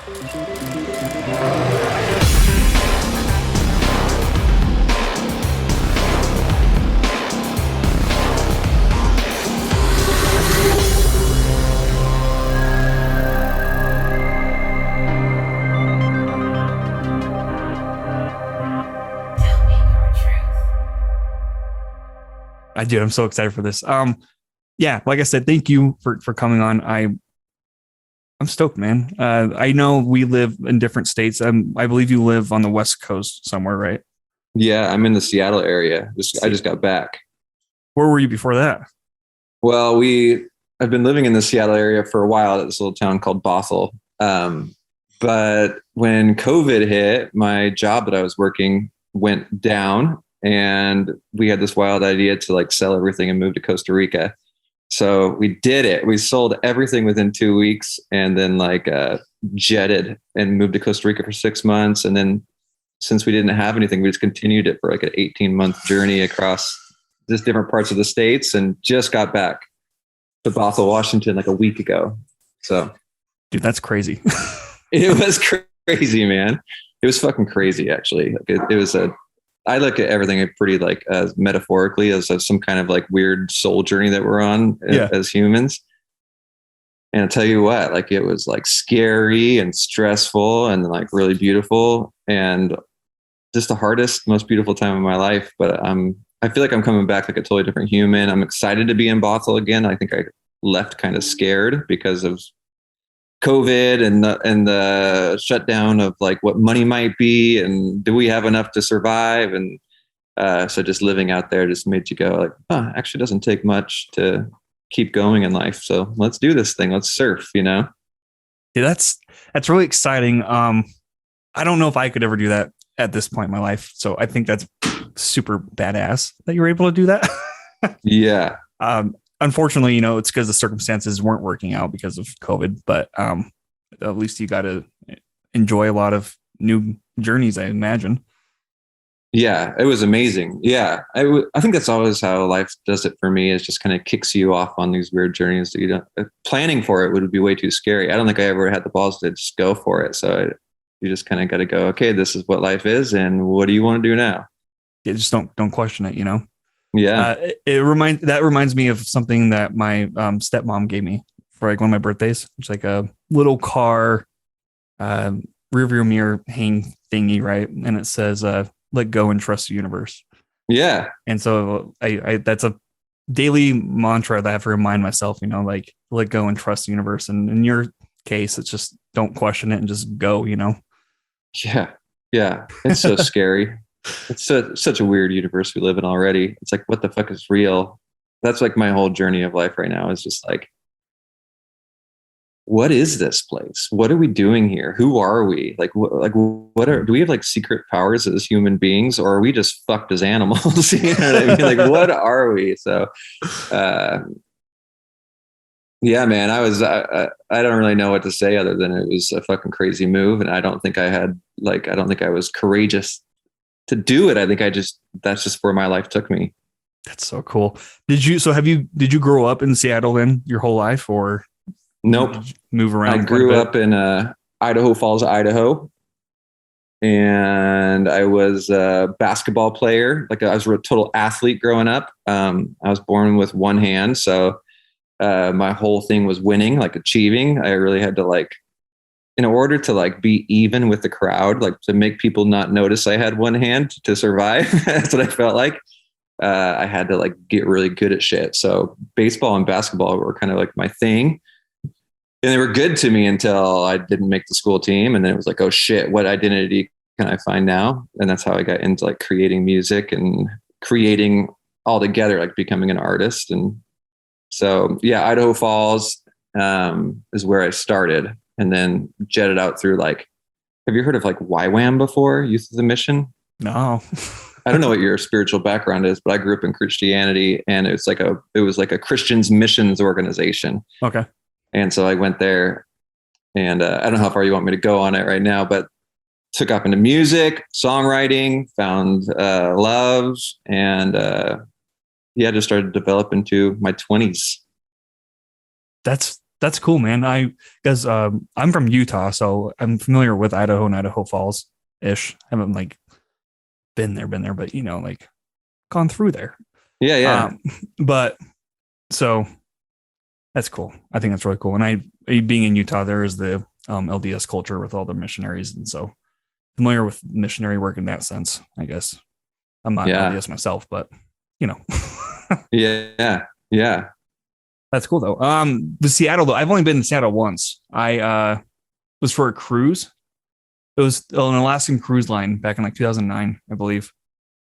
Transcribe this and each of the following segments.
I do. I'm so excited for this. Yeah, like I said, thank you for coming on. I'm stoked, man. I know we live in different states. I believe you live on the West Coast somewhere, right? Yeah, I'm in the Seattle area. I just got back. Where were you before that? Well, I've been living in the Seattle area for a while at this little town called Bothell. But when COVID hit, my job that I was working went down, and we had this wild idea to like sell everything and move to Costa Rica. So we did it. We sold everything within 2 weeks, and then jetted and moved to Costa Rica for 6 months. And then since we didn't have anything, we just continued it for like an 18-month journey across just different parts of the states, and just got back to Bothell, Washington like a week ago. So, dude, that's crazy. It was crazy, man. It was fucking crazy, actually. I look at everything pretty as metaphorically as some kind of like weird soul journey that we're on as humans. And I'll tell you what, like, it was like scary and stressful and like really beautiful, and just the hardest, most beautiful time of my life. But I feel like I'm coming back like a totally different human. I'm excited to be in Bothell again. I think I left kind of scared because of COVID and the shutdown of like what money might be and do we have enough to survive. And so just living out there just made you go like, actually doesn't take much to keep going in life. So let's do this thing. Let's surf, Yeah, that's really exciting. I don't know if I could ever do that at this point in my life. So I think that's super badass that you're able to do that. Yeah. Unfortunately, it's because the circumstances weren't working out because of COVID, but at least you got to enjoy a lot of new journeys, I imagine. Yeah, it was amazing. Yeah, I think that's always how life does it for me, is just kind of kicks you off on these weird journeys that you don't, planning for it would be way too scary. I don't think I ever had the balls to just go for it. So you just kind of got to go, okay, this is what life is. And what do you want to do now? Yeah, just don't question it, Yeah. That reminds me of something that my stepmom gave me for like one of my birthdays. It's like a little car, rear view mirror hang thingy, right? And it says, let go and trust the universe. Yeah. And so I that's a daily mantra that I have to remind myself, like let go and trust the universe. And in your case, it's just don't question it and just go, Yeah. Yeah. It's so scary. It's such a weird universe we live in already. It's like, what the fuck is real? That's like my whole journey of life right now, is just like, what is this place? What are we doing here? Who are we? Do we have like secret powers as human beings, or are we just fucked as animals? You know what I mean? Like, what are we? So, yeah, man, I don't really know what to say other than it was a fucking crazy move. And I don't think I was courageous to do it. I think that's just where my life took me. That's so cool. Did you grow up in Seattle then your whole life, or nope, move around? I grew up in Idaho Falls, Idaho. And I was a basketball player. Like, I was a total athlete growing up. I was born with one hand. So my whole thing was winning, like achieving. I really had to in order to be even with the crowd, to make people not notice I had one hand to survive. That's what I felt like. I had to get really good at shit. So baseball and basketball were kind of like my thing. And they were good to me until I didn't make the school team. And then it was like, oh shit, what identity can I find now? And that's how I got into creating music and creating all together, becoming an artist. And so, yeah, Idaho Falls is where I started, and then jetted out through have you heard of YWAM before? Youth of the Mission? No. I don't know what your spiritual background is, but I grew up in Christianity, and it was like a Christian's missions organization. Okay. And so I went there, and I don't know how far you want me to go on it right now, but took off into music, songwriting, found love, and just started to develop into my 20s. That's That's cool, man. Because I'm from Utah, so I'm familiar with Idaho and Idaho Falls ish. Haven't like been there, but like gone through there. Yeah, yeah. But so that's cool. I think that's really cool. And being in Utah, there is the LDS culture with all the missionaries, and so familiar with missionary work in that sense. I guess I'm not LDS myself, but yeah, yeah. That's cool though. The Seattle though, I've only been in Seattle once. I was for a cruise. It was an Alaskan cruise line back in like 2009, I believe.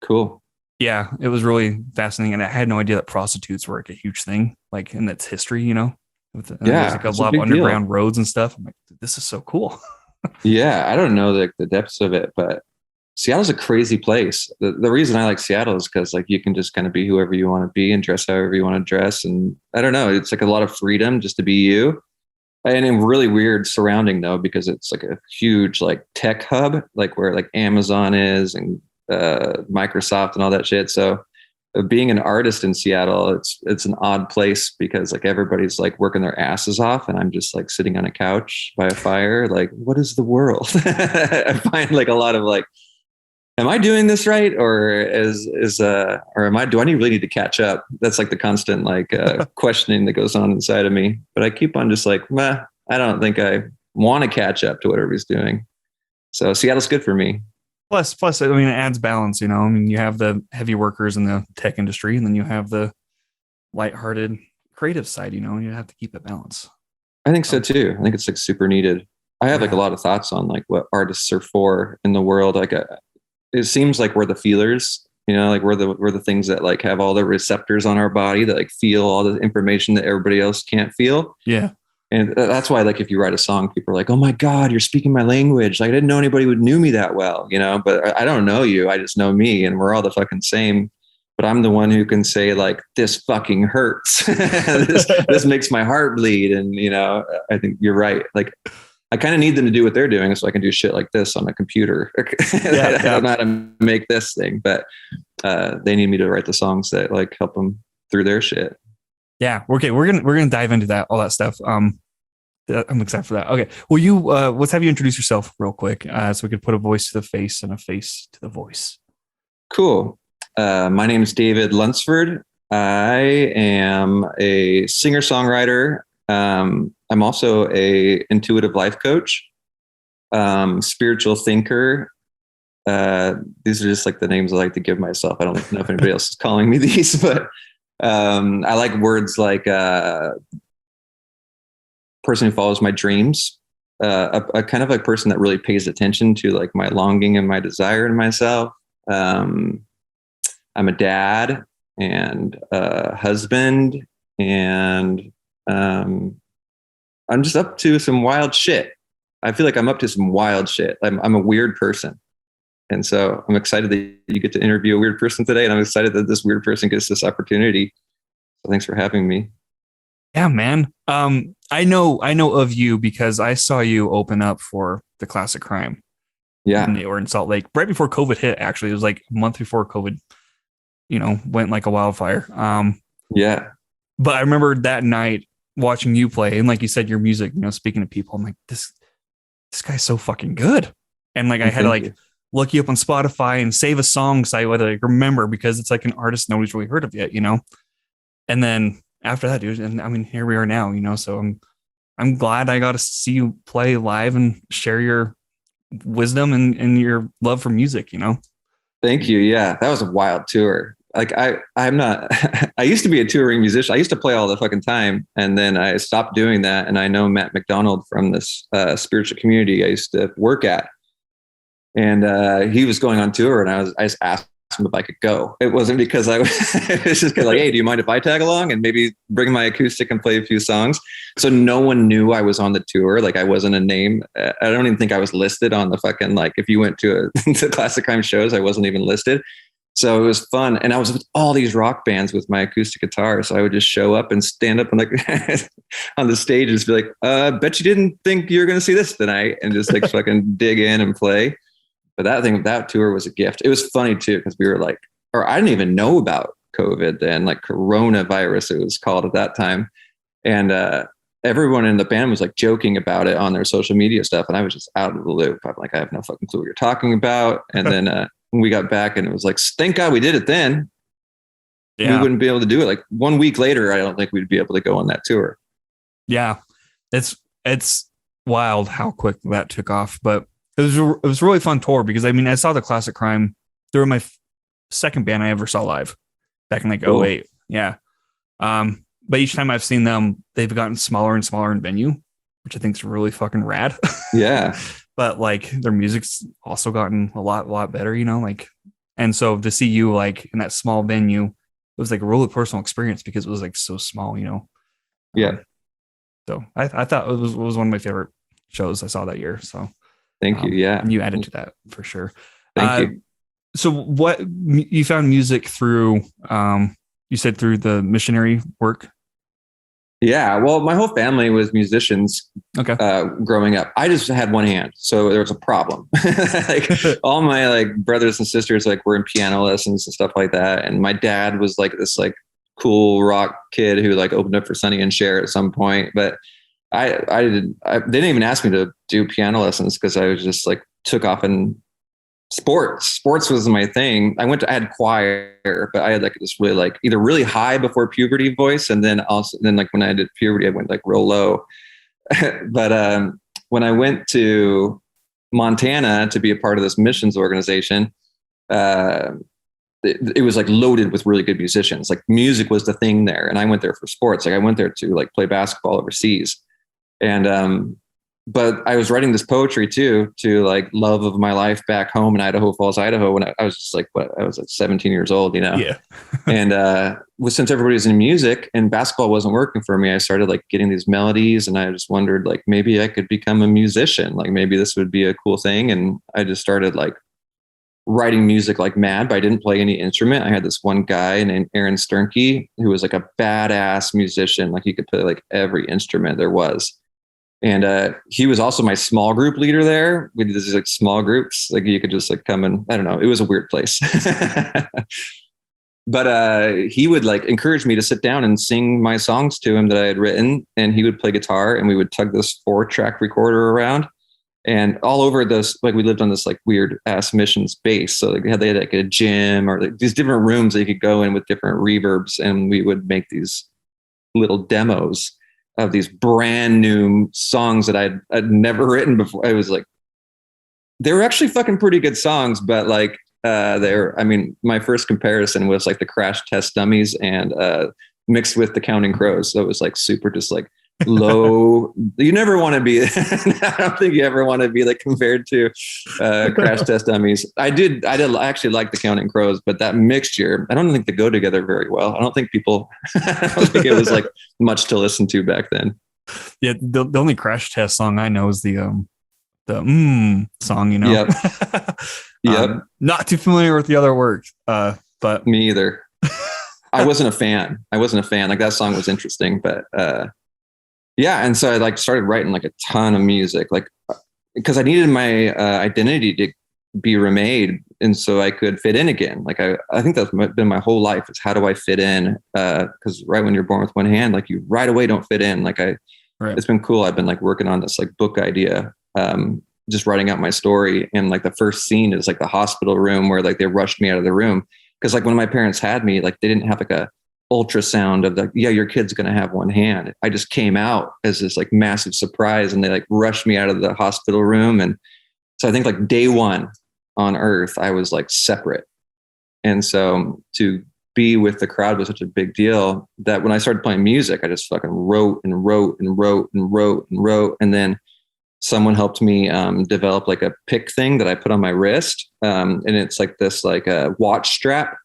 Cool. Yeah, it was really fascinating, and I had no idea that prostitutes were like a huge thing, like in its history. There's like a lot of underground roads and stuff. I'm like, this is so cool. Yeah, I don't know the depths of it, but Seattle's a crazy place. The reason I like Seattle is because like you can just kind of be whoever you want to be and dress however you want to dress, and I don't know, it's like a lot of freedom just to be you. And a really weird surrounding though, because it's like a huge like tech hub, like where like Amazon is and Microsoft and all that shit. So being an artist in Seattle, it's an odd place because like everybody's like working their asses off, and I'm just like sitting on a couch by a fire. Like, what is the world? I find like a lot of like, am I doing this right, or do I really need to catch up? That's like the constant like questioning that goes on inside of me. But I keep on just like, meh, I don't think I want to catch up to what everybody's doing. So Seattle's good for me. Plus, I mean, it adds balance. I mean, you have the heavy workers in the tech industry, and then you have the lighthearted creative side. You have to keep it balanced. I think so too. I think it's like super needed. I have like a lot of thoughts on like what artists are for in the world. Like it seems like we're the feelers, like we're the things that like have all the receptors on our body that like feel all the information that everybody else can't feel. Yeah. And that's why, like, if you write a song, people are like, "Oh my God, you're speaking my language!" Like, I didn't know anybody would knew me that well, But I don't know you. I just know me, and we're all the fucking same. But I'm the one who can say, like, "This fucking hurts. this makes my heart bleed." And I think you're right. Like, I kind of need them to do what they're doing, so I can do shit like this on a computer. I don't know how to make this thing, but they need me to write the songs that like help them through their shit. Yeah. Okay. We're gonna dive into all that stuff. I'm excited for that. Okay. Well, let's have you introduce yourself real quick, so we could put a voice to the face and a face to the voice. Cool. My name is David Lunsford. I am a singer-songwriter. I'm also a intuitive life coach, spiritual thinker. These are just like the names I like to give myself. I don't know if anybody else is calling me these, but I like words like person who follows my dreams, a kind of like person that really pays attention to like my longing and my desire in myself. I'm a dad and a husband, and I'm just up to some wild shit. I feel like I'm up to some wild shit. I'm a weird person. And so I'm excited that you get to interview a weird person today. And I'm excited that this weird person gets this opportunity. So thanks for having me. Yeah, man. I know of you because I saw you open up for the Classic Crime. Yeah. And they were in Salt Lake right before COVID hit. Actually, it was like a month before COVID, went like a wildfire. Yeah. But I remember that night watching you play, and like you said, your music, speaking to people, I'm like, this guy's so fucking good. And like I had to like look you up on Spotify and save a song so I would like remember, because it's like an artist nobody's really heard of yet, And then after that, dude, and I mean, here we are now, so I'm glad I got to see you play live and share your wisdom and your love for music, Thank you. Yeah, that was a wild tour. Like I'm not, I used to be a touring musician. I used to play all the fucking time. And then I stopped doing that. And I know Matt McDonald from this spiritual community I used to work at. And he was going on tour, and I just asked him if I could go. It wasn't because it was just like, hey, do you mind if I tag along and maybe bring my acoustic and play a few songs? So no one knew I was on the tour. Like I wasn't a name. I don't even think I was listed on the fucking, like if you went to to Classic Crime shows, I wasn't even listed. So it was fun. And I was with all these rock bands with my acoustic guitar. So I would just show up and stand up and like on the stage and just be like, bet you didn't think you were going to see this tonight, and just like fucking dig in and play. But that tour was a gift. It was funny too, because we were like, or I didn't even know about COVID then, like coronavirus it was called at that time. And everyone in the band was like joking about it on their social media stuff. And I was just out of the loop. I'm like, I have no fucking clue what you're talking about. And then when we got back and it was like, thank God we did it then. We wouldn't be able to do it. Like 1 week later, I don't think we'd be able to go on that tour. Yeah. It's wild how quick that took off, but it was a really fun tour because I mean, I saw the Classic Crime. They were my second band I ever saw live back in like '08. Yeah. But each time I've seen them, they've gotten smaller and smaller in venue, which I think is really fucking rad. Yeah. But like their music's also gotten a lot better, you know, like, and so to see you like in that small venue, it was like a really personal experience because it was like so small, you know? Yeah. So I thought it was one of my favorite shows I saw that year. So thank you. Yeah. And you added to that for sure. Thank you. So what you found music through, you said through the missionary work? Yeah. Well, my whole family was musicians. Okay. Growing up, I just had one hand. So there was a problem. Like all my like brothers and sisters, like were in piano lessons and stuff like that. And my dad was like this like cool rock kid who like opened up for Sonny and Cher at some point. But I didn't even ask me to do piano lessons because I was just like took off in sports was my thing. I had choir, but I had like this really like either really high before puberty voice. And then like when I did puberty, I went like real low. But when I went to Montana to be a part of this missions organization, it was like loaded with really good musicians. Like music was the thing there. And I went there for sports. Like I went there to like play basketball overseas. And but I was writing this poetry too, to like love of my life back home in Idaho Falls, Idaho, when I was just like, I was like 17 years old, you know? Yeah. And since everybody was in music and basketball wasn't working for me, I started like getting these melodies and I just wondered like, maybe I could become a musician. Like maybe this would be a cool thing. And I just started like writing music like mad, but I didn't play any instrument. I had this one guy named Aaron Sternke, who was like a badass musician. Like he could play like every instrument there was. And he was also my small group leader there. We did these like small groups. Like you could just like come and I don't know. It was a weird place. But he would like encourage me to sit down and sing my songs to him that I had written. And he would play guitar and we would tug this 4-track recorder around. And all over this, like we lived on this like weird ass missions base. So like they had like a gym or like these different rooms that you could go in with different reverbs. And we would make these little demos of these brand new songs that I'd never written before. I was like, they were actually fucking pretty good songs, but like I mean, my first comparison was like the Crash Test Dummies and mixed with the Counting Crows. So it was like super just like low. You never want to be, I don't think you ever want to be like compared to Crash Test Dummies. I did actually like the Counting Crows, but that mixture, I don't think they go together very well. I don't think I don't think it was like much to listen to back then. Yeah. The only Crash Test song I know is the song, you know? Yep. Yep. Not too familiar with the other work, but me either. I wasn't a fan. Like that song was interesting, but yeah. And so I like started writing like a ton of music, like because I needed my identity to be remade. And so I could fit in again. Like I think that's been my whole life is how do I fit in? Because right when you're born with one hand, like you right away don't fit in. Like It's been cool. I've been like working on this like book idea, just writing out my story. And like the first scene is like the hospital room where like they rushed me out of the room. Cause like when my parents had me, like they didn't have like a ultrasound of like, yeah, your kid's going to have one hand. I just came out as this like massive surprise and they like rushed me out of the hospital room. And so I think like day one on earth, I was like separate. And so to be with the crowd was such a big deal that when I started playing music, I just fucking wrote and wrote and wrote and wrote and wrote. And then someone helped me develop like a pick thing that I put on my wrist. And it's like this like a watch strap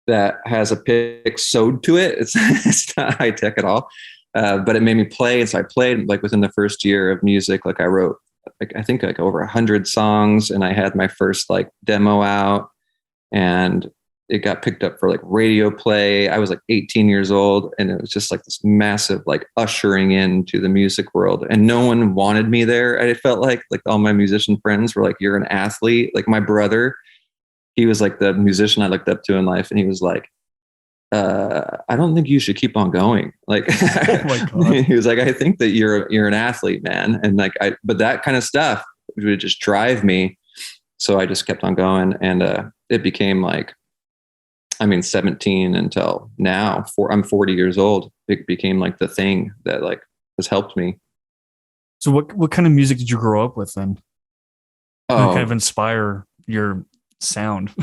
that has a pick sewed to it. It's not high tech at all, but it made me play. And so I played like within the first year of music. Like I wrote, like, I think like over 100 songs and I had my first like demo out and it got picked up for like radio play. I was like 18 years old and it was just like this massive, like ushering into the music world and no one wanted me there. I felt like all my musician friends were like, you're an athlete. Like my brother, he was like the musician I looked up to in life. And he was like, I don't think you should keep on going. Like, Oh my God. he was like, I think that you're an athlete, man. And like, but that kind of stuff would just drive me. So I just kept on going, and it became like, I mean, 17 until now, I'm 40 years old. It became like the thing that like has helped me. So what kind of music did you grow up with then? That kind of Oh, inspire your sound?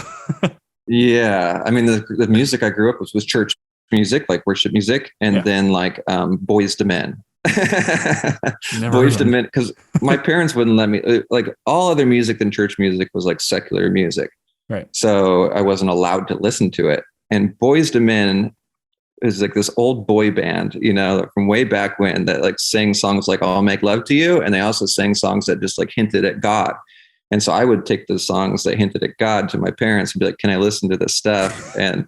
yeah. I mean, the music I grew up with was church music, like worship music, and Yeah. then like Boys to Men. Never heard of Boys to them. Men, because my parents wouldn't let me, like all other music than church music was like secular music. Right. So I wasn't allowed to listen to it. And Boys to Men is like this old boy band, you know, from way back when, that like sang songs like I'll Make Love to You. And they also sang songs that just like hinted at God. And so I would take the songs that hinted at God to my parents and be like, can I listen to this stuff? And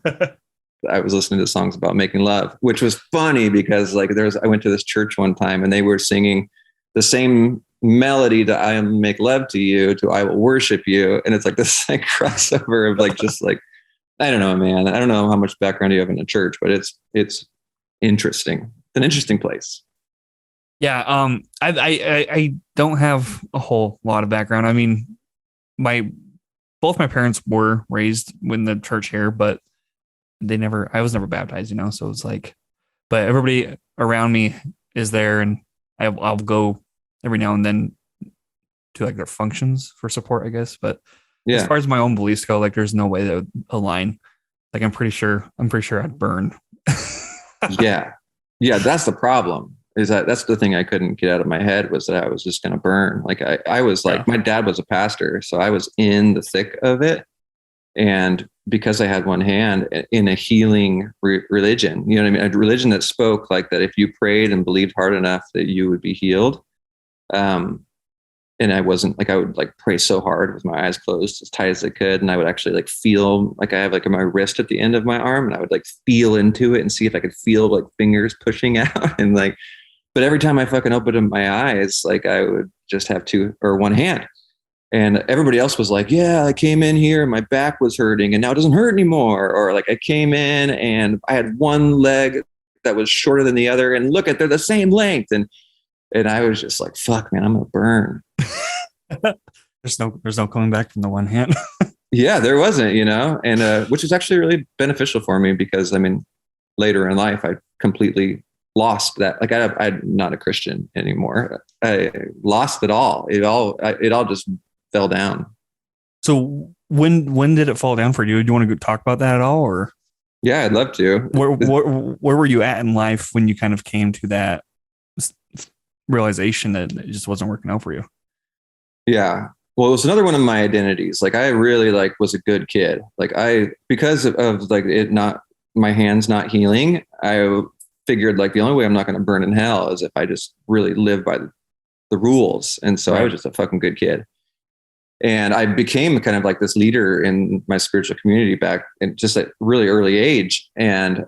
I was listening to songs about making love, which was funny because like I went to this church one time and they were singing the same melody to I Make Love to You to I Will Worship You. And it's like this like crossover of like, just like, I don't know, man. I don't know how much background you have in a church, but it's interesting. It's an interesting place. Yeah. I don't have a whole lot of background. I mean, my both my parents were raised in the church here, but I was never baptized, you know. So it's like, but everybody around me is there, and I'll go every now and then to like their functions for support, I guess. But as Yeah. far as my own beliefs go, like there's no way that would align. Like I'm pretty sure I'd burn. Yeah. Yeah. That's the problem, is that's the thing I couldn't get out of my head, was that I was just going to burn. Like I was Yeah. like, my dad was a pastor, so I was in the thick of it. And because I had one hand in a healing religion, you know what I mean? A religion that spoke like that if you prayed and believed hard enough that you would be healed. And I wasn't like, I would like pray so hard with my eyes closed as tight as I could. And I would actually like feel like I have like my wrist at the end of my arm, and I would like feel into it and see if I could feel like fingers pushing out. And like, but every time I fucking opened my eyes, like I would just have two or one hand. And everybody else was like, yeah, I came in here and my back was hurting and now it doesn't hurt anymore. Or like I came in and I had one leg that was shorter than the other, and look at, they're the same length. And I was just like, fuck, man, I'm gonna burn. There's no coming back from the one hand. Yeah, there wasn't, you know, and which was actually really beneficial for me, because I mean, later in life, I completely lost that. Like I'm not a Christian anymore. I lost it all. It all just fell down. So when did it fall down for you? Do you want to go talk about that at all, or Yeah, I'd love to. where were you at in life when you kind of came to that realization that it just wasn't working out for you? Yeah. Well, it was another one of my identities. Like I really like was a good kid. Like because of like it not, my hands not healing, I figured like the only way I'm not going to burn in hell is if I just really live by the rules. And so I was just a fucking good kid. And I became kind of like this leader in my spiritual community back in just at really early age. And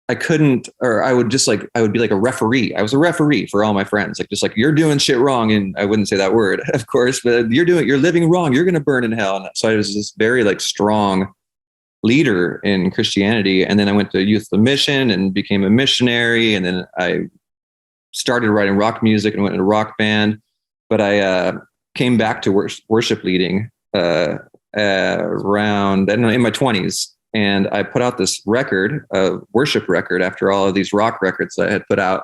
I couldn't, or I would be like a referee. I was a referee for all my friends, like just like, you're doing shit wrong. And I wouldn't say that word, of course, but you're living wrong. You're going to burn in hell. And so I was this very like strong leader in Christianity. And then I went to Youth of Mission and became a missionary. And then I started writing rock music and went in a rock band. But I came back to worship leading around, I don't know, in my 20s. And I put out this record, a worship record, after all of these rock records that I had put out.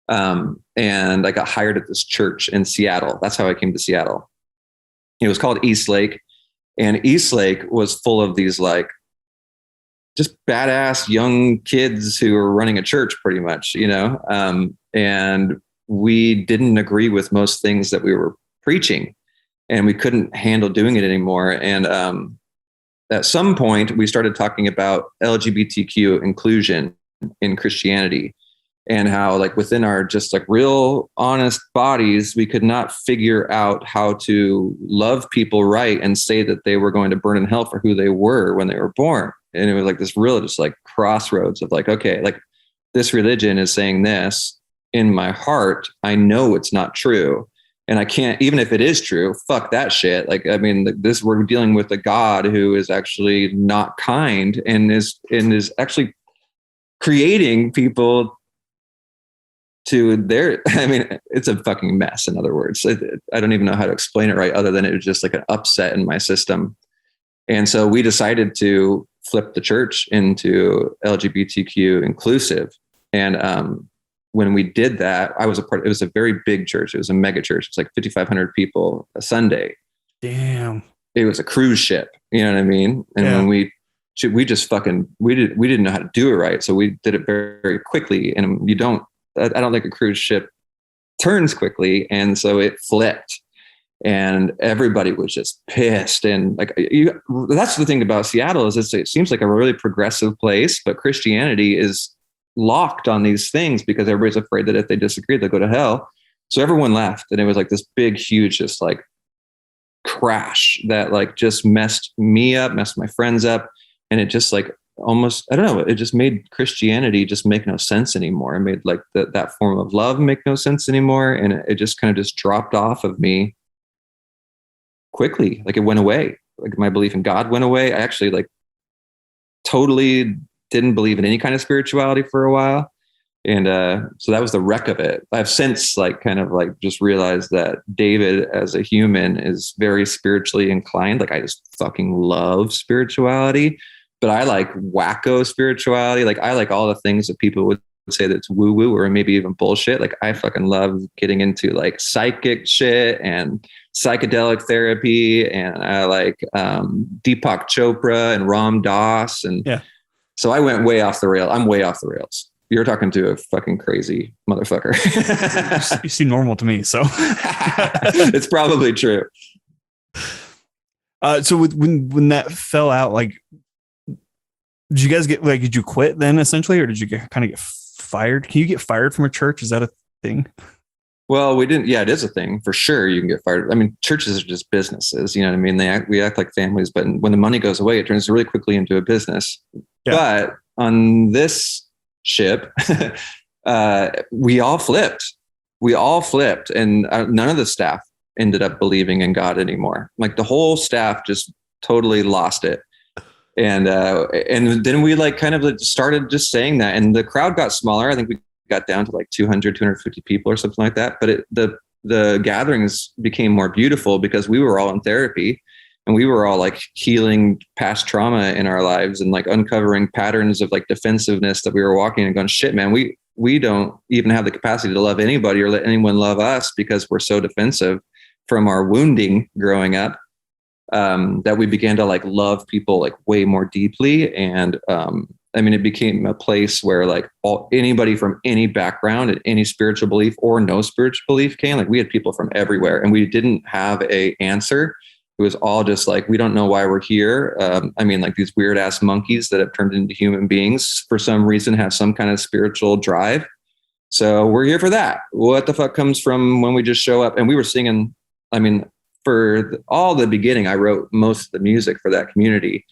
And I got hired at this church in Seattle. That's how I came to Seattle. It was called East Lake. And East Lake was full of these like just badass young kids who were running a church pretty much, you know? And we didn't agree with most things that we were preaching, and we couldn't handle doing it anymore. And at some point we started talking about LGBTQ inclusion in Christianity, and how like within our just like real honest bodies, we could not figure out how to love people right and say that they were going to burn in hell for who they were when they were born. And it was like this real just like crossroads of like, okay, like this religion is saying this. In my heart, I know it's not true. And I can't, even if it is true, fuck that shit. Like, I mean, we're dealing with a God who is actually not kind and is actually creating people to their, I mean, it's a fucking mess. In other words, I don't even know how to explain it right, other than it was just like an upset in my system. And so we decided to flip the church into LGBTQ inclusive. And, when we did that, I was it was a very big church. It was a mega church. It was like 5,500 people a Sunday. Damn. It was a cruise ship. You know what I mean? And when we just fucking, we didn't know how to do it right. So we did it very, very quickly. And I don't think a cruise ship turns quickly. And so it flipped and everybody was just pissed. And like, that's the thing about Seattle is it seems like a really progressive place, but Christianity is locked on these things because everybody's afraid that if they disagree, they'll go to hell. So everyone left, and it was like this big, huge, just like crash that like just messed me up, messed my friends up. And it just like almost, I don't know, it just made Christianity just make no sense anymore. It made like that form of love make no sense anymore. And it just kind of just dropped off of me quickly. Like it went away. Like my belief in God went away. I actually like totally didn't believe in any kind of spirituality for a while. And so that was the wreck of it. I've since like kind of like just realized that David as a human is very spiritually inclined. Like I just fucking love spirituality, but I like wacko spirituality. Like I like all the things that people would say that's woo woo or maybe even bullshit. Like I fucking love getting into like psychic shit and psychedelic therapy. And I like Deepak Chopra and Ram Dass. And so I went way off the rail. I'm way off the rails. You're talking to a fucking crazy motherfucker. You seem normal to me, so it's probably true. So when that fell out, like, did you guys did you quit then essentially, or did you kind of get fired? Can you get fired from a church? Is that a thing? Well, we didn't. Yeah, it is a thing for sure. You can get fired. I mean, churches are just businesses. You know what I mean? We act like families, but when the money goes away, it turns really quickly into a business. Yeah. But on this ship, we all flipped. And none of the staff ended up believing in God anymore. Like the whole staff just totally lost it. And then we like kind of started just saying that, and the crowd got smaller. I think we got down to like 200, 250 people or something like that. But the gatherings became more beautiful because we were all in therapy. And we were all like healing past trauma in our lives and like uncovering patterns of like defensiveness that we were walking and going, shit, man, we don't even have the capacity to love anybody or let anyone love us because we're so defensive from our wounding growing up, that we began to like love people like way more deeply. And I mean, it became a place where like anybody from any background and any spiritual belief or no spiritual belief came. Like we had people from everywhere, and we didn't have a answer. It was all just like, we don't know why we're here. I mean, like these weird ass monkeys that have turned into human beings for some reason have some kind of spiritual drive. So we're here for that. What the fuck comes from when we just show up? And we were singing, I mean, for all the beginning, I wrote most of the music for that community.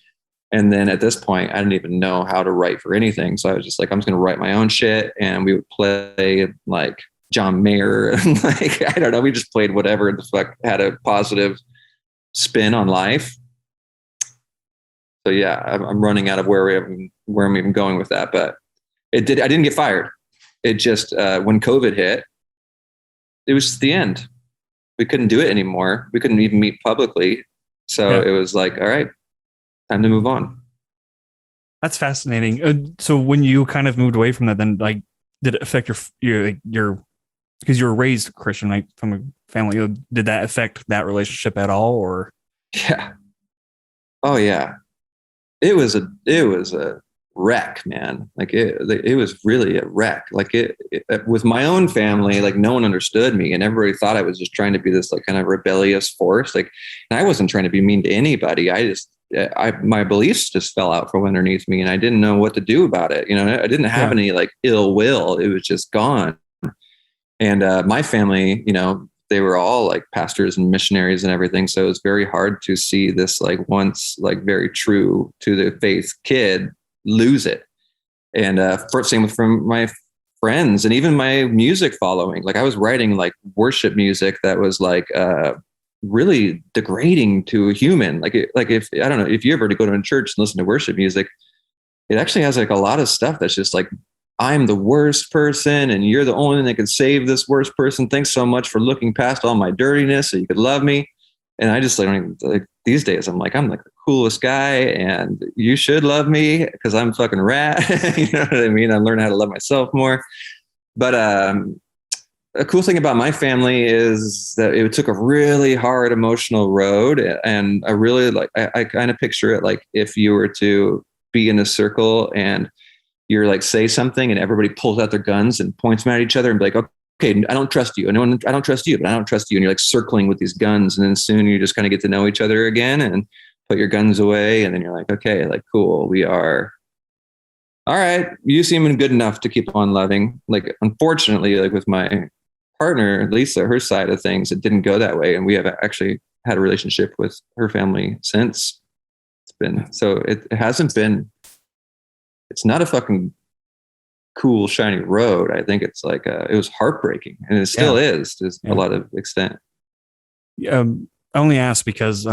And then at this point, I didn't even know how to write for anything. So I was just like, I'm just going to write my own shit. And we would play like John Mayer. And like, I don't know, we just played whatever the fuck had a positive spin on life. So yeah, I'm running out of where I'm even going with that, but I didn't get fired. It just, when COVID hit, it was just the end. We couldn't do it anymore. We couldn't even meet publicly. So It was like, all right, time to move on. That's fascinating. So when you kind of moved away from that, then like, did it affect your because you were raised Christian, like from a family, did that affect that relationship at all? Or yeah, oh yeah, it was a wreck, man. Like it was really a wreck. Like it with my own family, like no one understood me, and everybody thought I was just trying to be this like kind of rebellious force. Like, and I wasn't trying to be mean to anybody. My beliefs just fell out from underneath me, and I didn't know what to do about it. You know, I didn't have any like ill will. It was just gone. And my family, you know, they were all like pastors and missionaries and everything. So it was very hard to see this like once like very true to the faith kid lose it. And same with from my friends and even my music following. Like I was writing like worship music that was like really degrading to a human. Like if I don't know if you ever to go to a church and listen to worship music, it actually has like a lot of stuff that's just like, I'm the worst person and you're the only one that can save this worst person. Thanks so much for looking past all my dirtiness so you could love me. And I just like, don't even, like these days, I'm like the coolest guy and you should love me because I'm fucking rad. You know what I mean? I'm learning how to love myself more. But a cool thing about my family is that it took a really hard emotional road. And I really like, I kind of picture it like if you were to be in a circle and you're like, say something and everybody pulls out their guns and points them at each other and be like, okay, I don't trust you. I don't trust you, but I don't trust you. And you're like circling with these guns. And then soon you just kind of get to know each other again and put your guns away. And then you're like, okay, like, cool. We are all right. You seem good enough to keep on loving. Like, unfortunately, like with my partner, Lisa, her side of things, it didn't go that way. And we have actually had a relationship with her family since. It hasn't been, it's not a fucking cool, shiny road. I think it's like, it was heartbreaking and it still is to a lot of extent. I only ask because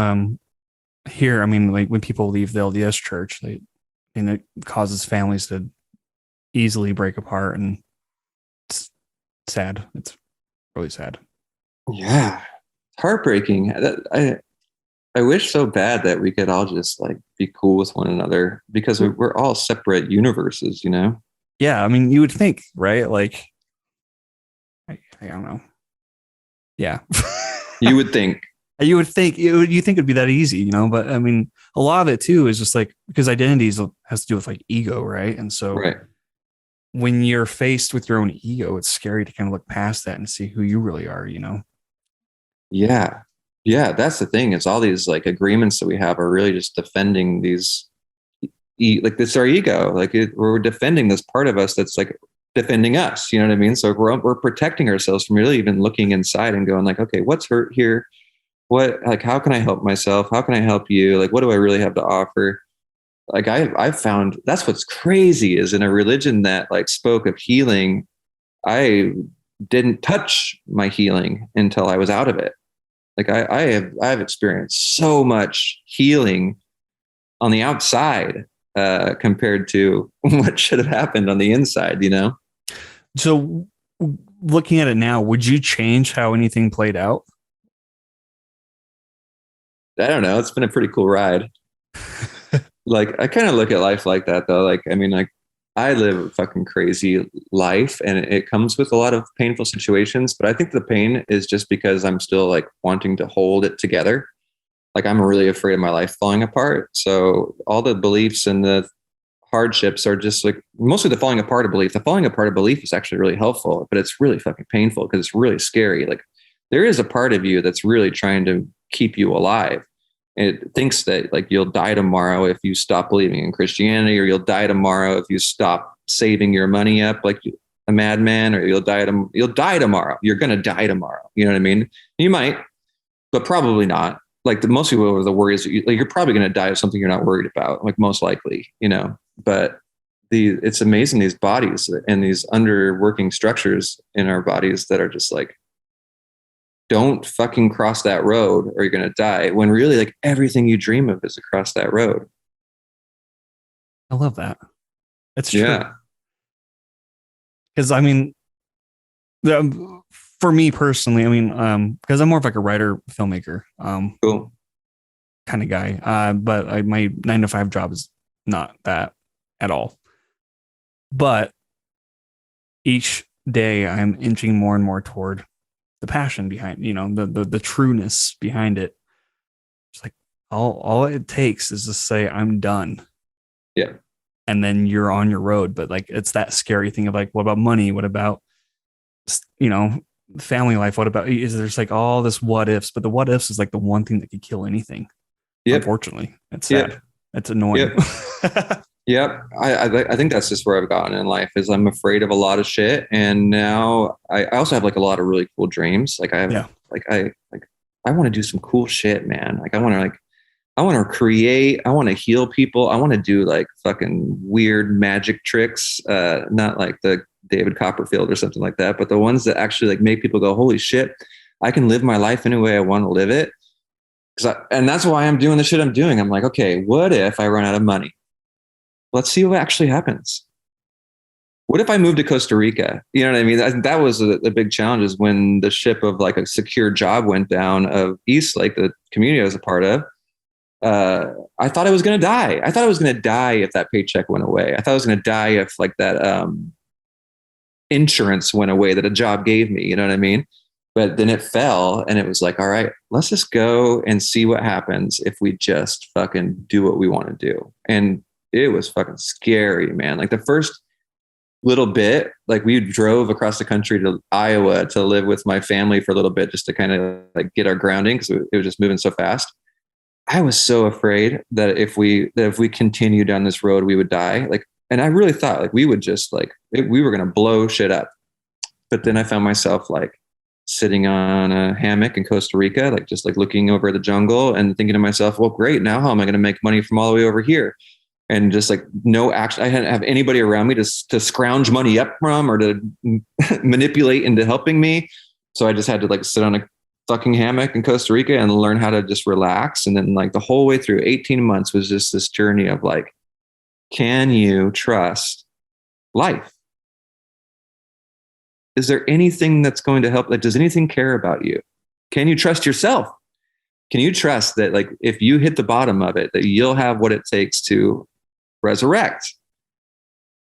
here, I mean, like when people leave the LDS church, and it causes families to easily break apart, and it's sad. It's really sad. Yeah, heartbreaking. I wish so bad that we could all just like be cool with one another because we're all separate universes, you know? Yeah, I mean, you would think, right? Like, I don't know. Yeah, you would think. You think it'd be that easy, you know? But I mean, a lot of it too is just like because identities has to do with like ego, right? And so when you're faced with your own ego, it's scary to kind of look past that and see who you really are, you know? Yeah. Yeah, that's the thing. Is all these like agreements that we have are really just defending these, like this our ego. Like we're defending this part of us that's like defending us. You know what I mean? So we're protecting ourselves from really even looking inside and going like, okay, what's hurt here? What, like, how can I help myself? How can I help you? Like, what do I really have to offer? Like I've found that's what's crazy is in a religion that like spoke of healing, I didn't touch my healing until I was out of it. Like I've experienced so much healing on the outside compared to what should have happened on the inside, you know? So looking at it now, would you change how anything played out? I don't know. It's been a pretty cool ride. Like I kind of look at life like that though. Like, I mean, like I live a fucking crazy life and it comes with a lot of painful situations, but I think the pain is just because I'm still like wanting to hold it together. Like I'm really afraid of my life falling apart. So all the beliefs and the hardships are just like mostly the falling apart of belief. The falling apart of belief is actually really helpful, but it's really fucking painful because it's really scary. Like there is a part of you that's really trying to keep you alive. It thinks that like you'll die tomorrow if you stop believing in Christianity, or you'll die tomorrow if you stop saving your money up like a madman, or you'll die tomorrow. You're going to die tomorrow. You know what I mean? You might, but probably not. Like most people are the worries that you're probably going to die of something you're not worried about, like most likely, you know, but it's amazing these bodies and these underworking structures in our bodies that are just like, don't fucking cross that road or you're going to die, when really like everything you dream of is across that road. I love that. It's true. Yeah. Because I mean, for me personally, I mean, because I'm more of like a writer, filmmaker, Cool. kind of guy. But my 9-to-5 job is not that at all. But each day I'm inching more and more toward the passion behind, you know, the trueness behind it. It's like all it takes is to say I'm done. Yeah. And then you're on your road. But like it's that scary thing of like, what about money? What about, you know, family life? What about, is there's like all this what ifs, but the what ifs is like the one thing that could kill anything. Yep. Unfortunately. It's sad. Yep. It's annoying. Yep. Yep. I think that's just where I've gotten in life is I'm afraid of a lot of shit. And now I also have like a lot of really cool dreams. Like I have I want to do some cool shit, man. Like I want I want to create, I want to heal people. I want to do like fucking weird magic tricks. Not like the David Copperfield or something like that, but the ones that actually like make people go, holy shit, I can live my life any way I want to live it. And that's why I'm doing the shit I'm doing. I'm like, okay, what if I run out of money? Let's see what actually happens. What if I move to Costa Rica? You know what I mean? That was a big challenge, is when the ship of like a secure job went down of Eastlake, the community I was a part of. I thought I was going to die. I thought I was going to die if that paycheck went away. I thought I was going to die if like that insurance went away that a job gave me. You know what I mean? But then it fell, and it was like, all right, let's just go and see what happens if we just fucking do what we want to do. And it was fucking scary, man. Like the first little bit, like we drove across the country to Iowa to live with my family for a little bit, just to kind of like get our grounding, because it was just moving so fast. I was so afraid that if we continue down this road, we would die. Like, and I really thought like we would just like, we were going to blow shit up. But then I found myself like sitting on a hammock in Costa Rica, like just like looking over the jungle and thinking to myself, well, great. Now how am I going to make money from all the way over here? And just like no action. I didn't have anybody around me to scrounge money up from or to manipulate into helping me. So I just had to like sit on a fucking hammock in Costa Rica and learn how to just relax. And then like the whole way through 18 months was just this journey of like, can you trust life? Is there anything that's going to help? Like, does anything care about you? Can you trust yourself? Can you trust that like if you hit the bottom of it, that you'll have what it takes to resurrect?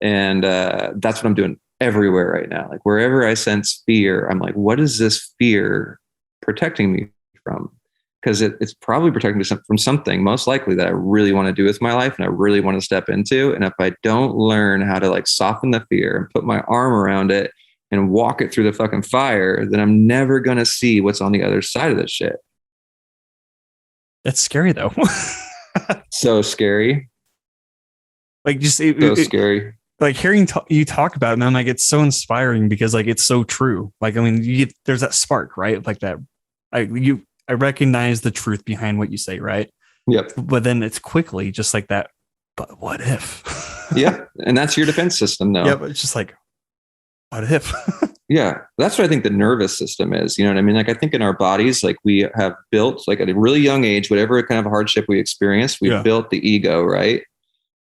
And that's what I'm doing everywhere right now. Like wherever I sense fear, I'm like, what is this fear protecting me from? Because it's probably protecting me from something most likely that I really want to do with my life and I really want to step into. And if I don't learn how to like soften the fear and put my arm around it and walk it through the fucking fire, then I'm never going to see what's on the other side of this shit. That's scary though. So scary. Like just scary. Like hearing you talk about it, man, like it's so inspiring because like it's so true. Like I mean, there's that spark, right? Like that. I recognize the truth behind what you say, right? Yep. But then it's quickly just like that. But what if? Yeah, and that's your defense system, though. Yeah, but it's just like, what if? Yeah, that's what I think the nervous system is. You know what I mean? Like I think in our bodies, like we have built, like at a really young age, whatever kind of hardship we experience, we've built the ego, right?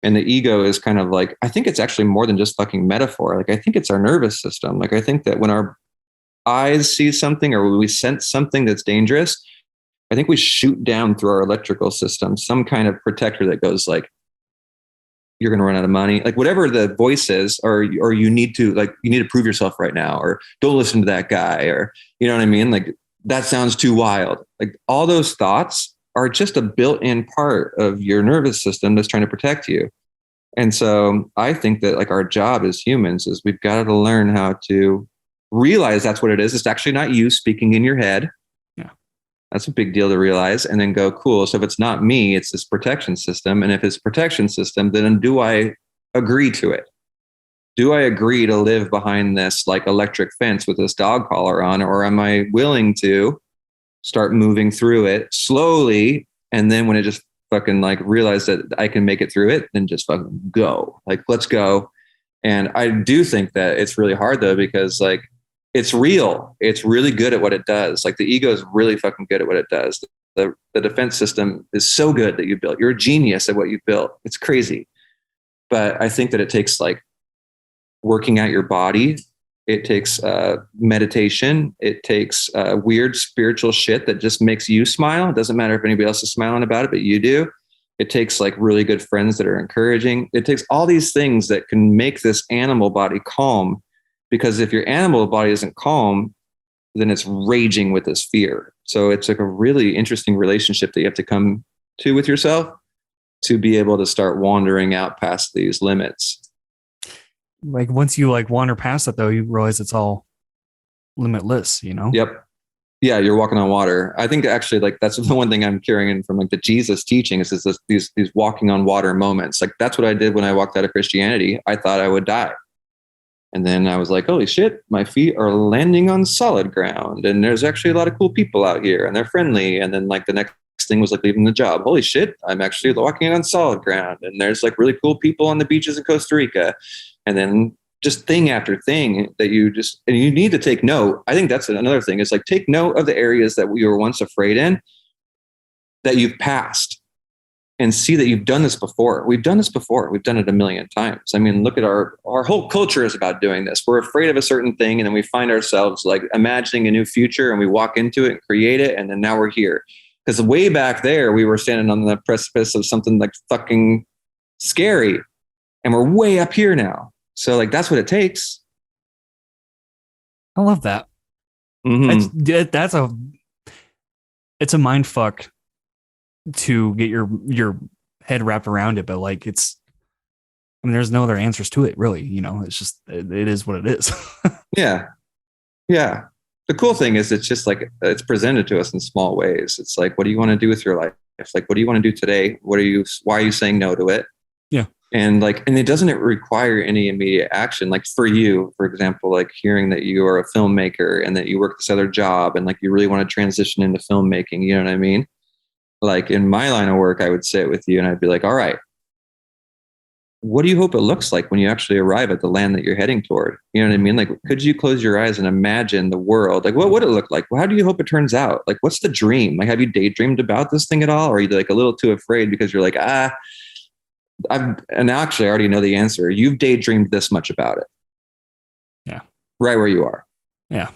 And the ego is kind of like, I think it's actually more than just fucking metaphor. Like I think it's our nervous system. Like I think that when our eyes see something or when we sense something that's dangerous, I think we shoot down through our electrical system some kind of protector that goes like, you're going to run out of money, like whatever the voice is, or you need to prove yourself right now, or don't listen to that guy, or you know what I mean? Like that sounds too wild. Like all those thoughts are just a built-in part of your nervous system that's trying to protect you. And so I think that like our job as humans is we've got to learn how to realize that's what it is. It's actually not you speaking in your head. That's a big deal to realize, and then go, cool. So if it's not me, it's this protection system. And if it's protection system, then do I agree to it? Do I agree to live behind this like electric fence with this dog collar on? Or am I willing to start moving through it slowly? And then when it just fucking like realize that I can make it through it, then just fucking go. Like, let's go. And I do think that it's really hard though, because like, it's real. It's really good at what it does. Like the ego is really fucking good at what it does. The defense system is so good that you built. You're a genius at what you built. It's crazy. But I think that it takes like working out your body. It takes meditation. It takes weird spiritual shit that just makes you smile. It doesn't matter if anybody else is smiling about it, but you do. It takes like really good friends that are encouraging. It takes all these things that can make this animal body calm. Because if your animal body isn't calm, then it's raging with this fear. So it's like a really interesting relationship that you have to come to with yourself to be able to start wandering out past these limits. Like once you like wander past it though, you realize it's all limitless, you know? Yep. Yeah, you're walking on water. I think actually like that's the one thing I'm carrying in from like the Jesus teaching is these walking on water moments. Like that's what I did when I walked out of Christianity. I thought I would die. And then I was like, holy shit, my feet are landing on solid ground. And there's actually a lot of cool people out here and they're friendly. And then like the next thing was like leaving the job. Holy shit, I'm actually walking on solid ground. And there's like really cool people on the beaches in Costa Rica. And then just thing after thing that you just, and you need to take note. I think that's another thing, is like take note of the areas that we were once afraid in that you've passed, and see that you've done this before. We've done this before. We've done it a million times. I mean, look at our whole culture is about doing this. We're afraid of a certain thing, and then we find ourselves like imagining a new future, and we walk into it and create it. And then now we're here. Because way back there, we were standing on the precipice of something like fucking scary, and we're way up here now. So like, that's what it takes. I love that. Mm-hmm. It's a mind fuck to get your head wrapped around it, but like there's no other answers to it, really. It's just it is what it is. Yeah. The cool thing is it's just like it's presented to us in small ways. It's like, what do you want to do with your life? It's like, what do you want to do today? Why are you saying no to it? Yeah. And it doesn't require any immediate action. Like for you, for example, like hearing that you are a filmmaker and that you work this other job and like you really want to transition into filmmaking, you know what I mean? Like in my line of work, I would sit with you and I'd be like, all right, what do you hope it looks like when you actually arrive at the land that you're heading toward? You know what I mean? Like, could you close your eyes and imagine the world? Like, what would it look like? How do you hope it turns out? Like, what's the dream? Like, have you daydreamed about this thing at all? Or are you like a little too afraid because you're like, and actually I already know the answer. You've daydreamed this much about it. Yeah. Right where you are. Yeah.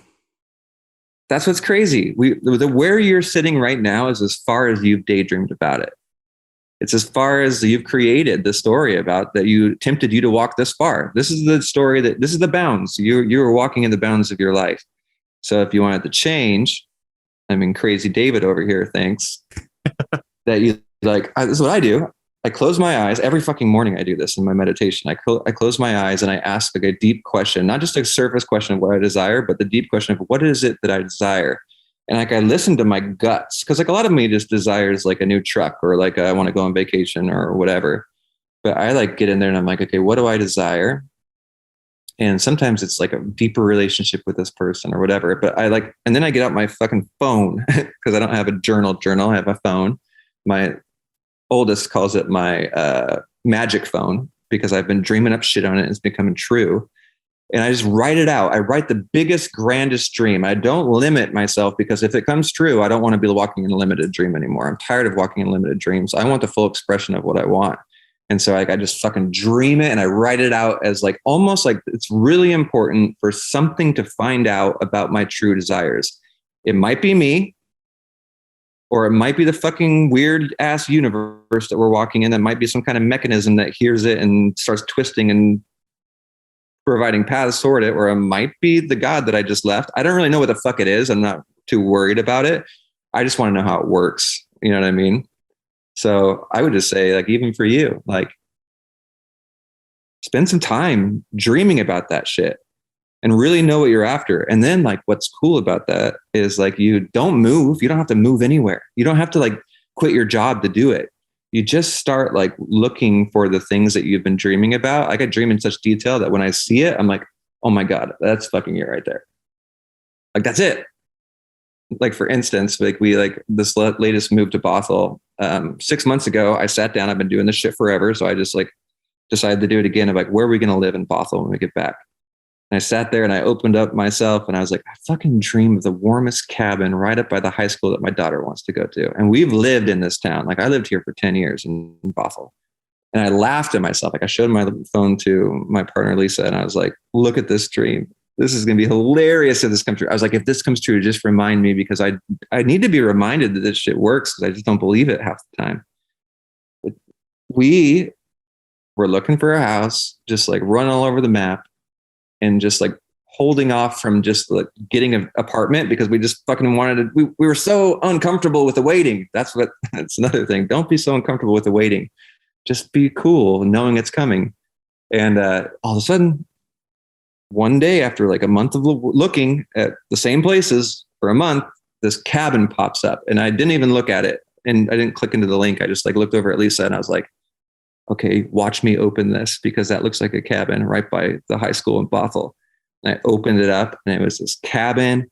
That's what's crazy. Where you're sitting right now is as far as you've daydreamed about it. It's as far as you've created the story about that tempted you to walk this far. This is the story this is the bounds. You were walking in the bounds of your life. So if you wanted to change, I mean, crazy David over here thinks that you like, this is what I do. I close my eyes every fucking morning. I do this in my meditation. I close my eyes and I ask like a deep question, not just a surface question of what I desire, but the deep question of what is it that I desire? And like, I listen to my guts. Cause like a lot of me just desires like a new truck or like, I want to go on vacation or whatever. But I like get in there and I'm like, okay, what do I desire? And sometimes it's like a deeper relationship with this person or whatever. But and then I get out my fucking phone because I don't have a journal. I have a phone. My oldest calls it my magic phone because I've been dreaming up shit on it and it's becoming true. And I just write it out. I write the biggest, grandest dream. I don't limit myself because if it comes true, I don't want to be walking in a limited dream anymore. I'm tired of walking in limited dreams. I want the full expression of what I want. And so I just fucking dream it and I write it out as like almost like it's really important for something to find out about my true desires. It might be me. Or it might be the fucking weird ass universe that we're walking in. That might be some kind of mechanism that hears it and starts twisting and providing paths toward it. Or it might be the God that I just left. I don't really know what the fuck it is. I'm not too worried about it. I just want to know how it works. You know what I mean? So I would just say, like, even for you, like, spend some time dreaming about that shit. And really know what you're after. And then like, what's cool about that is like, you don't move. You don't have to move anywhere. You don't have to like quit your job to do it. You just start like looking for the things that you've been dreaming about. Like I dream in such detail that when I see it, I'm like, oh my God, that's fucking it right there. Like, that's it. Like for instance, like this latest move to Bothell, 6 months ago, I sat down, I've been doing this shit forever. So I just like decided to do it again of like, where are we going to live in Bothell when we get back? And I sat there and I opened up myself and I was like, I fucking dream of the warmest cabin right up by the high school that my daughter wants to go to. And we've lived in this town. Like I lived here for 10 years in Bothell. And I laughed at myself. Like I showed my phone to my partner, Lisa, and I was like, look at this dream. This is going to be hilarious if this comes true. I was like, if this comes true, just remind me because I need to be reminded that this shit works because I just don't believe it half the time. But we were looking for a house, just like run all over the map. And just like holding off from just like getting an apartment because we just fucking wanted to, we were so uncomfortable with the waiting. That's another thing. Don't be so uncomfortable with the waiting. Just be cool knowing it's coming. And all of a sudden, one day after like a month of looking at the same places for a month, this cabin pops up and I didn't even look at it. And I didn't click into the link. I just like looked over at Lisa and I was like, okay, watch me open this because that looks like a cabin right by the high school in Bothell. And I opened it up and it was this cabin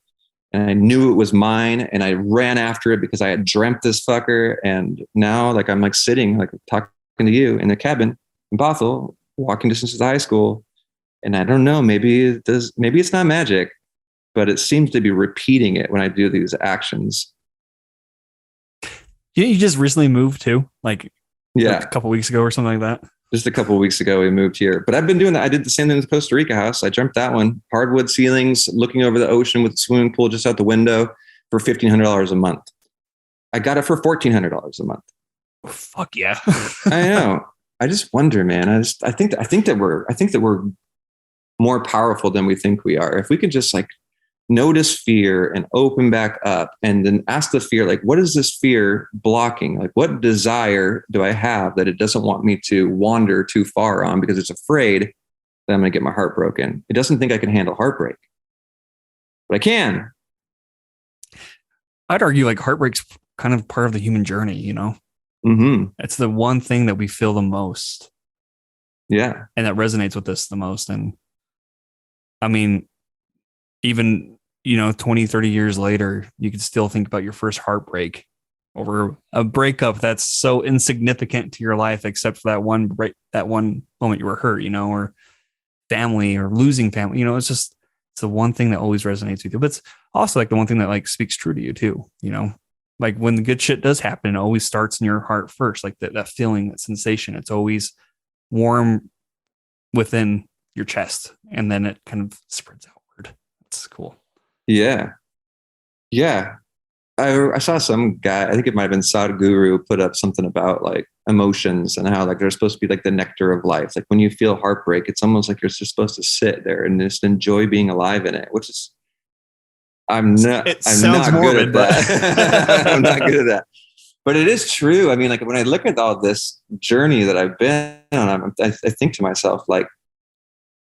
and I knew it was mine, and I ran after it because I had dreamt this fucker. And now like I'm like sitting like talking to you in a cabin in Bothell, walking distance to the high school. And I don't know, maybe it's not magic, but it seems to be repeating it when I do these actions. You just recently moved too, like Yeah, a couple weeks ago or something like that. just a couple of weeks ago we moved here, but I've been doing that. I did the same thing with the Costa Rica house. I jumped that one, hardwood ceilings, looking over the ocean with the swimming pool just out the window for $1,500 a month. I got it for $1,400 a month. Oh, fuck yeah. I know. I just wonder, man. I think that we're more powerful than we think we are. If we could just like notice fear and open back up and then ask the fear, like, what is this fear blocking? Like, what desire do I have that it doesn't want me to wander too far on because it's afraid that I'm going to get my heart broken? It doesn't think I can handle heartbreak, but I can. I'd argue like heartbreak's kind of part of the human journey, you know? Mm-hmm. It's the one thing that we feel the most. Yeah. And that resonates with us the most. And I mean, even, 20, 30 years later, you could still think about your first heartbreak over a breakup that's so insignificant to your life, except for that one moment you were hurt, or family or losing family. It's the one thing that always resonates with you. But it's also like the one thing that like speaks true to you too, like when the good shit does happen, it always starts in your heart first. Like that feeling, that sensation, it's always warm within your chest. And then it kind of spreads outward. It's cool. Yeah. Yeah. I saw some guy, I think it might have been Sadhguru, put up something about like emotions and how like they're supposed to be like the nectar of life. Like when you feel heartbreak, it's almost like you're just supposed to sit there and just enjoy being alive in it, which is, I'm not good at that. I'm not good at that. But it is true. I mean, like when I look at all this journey that I've been on, I think to myself, like,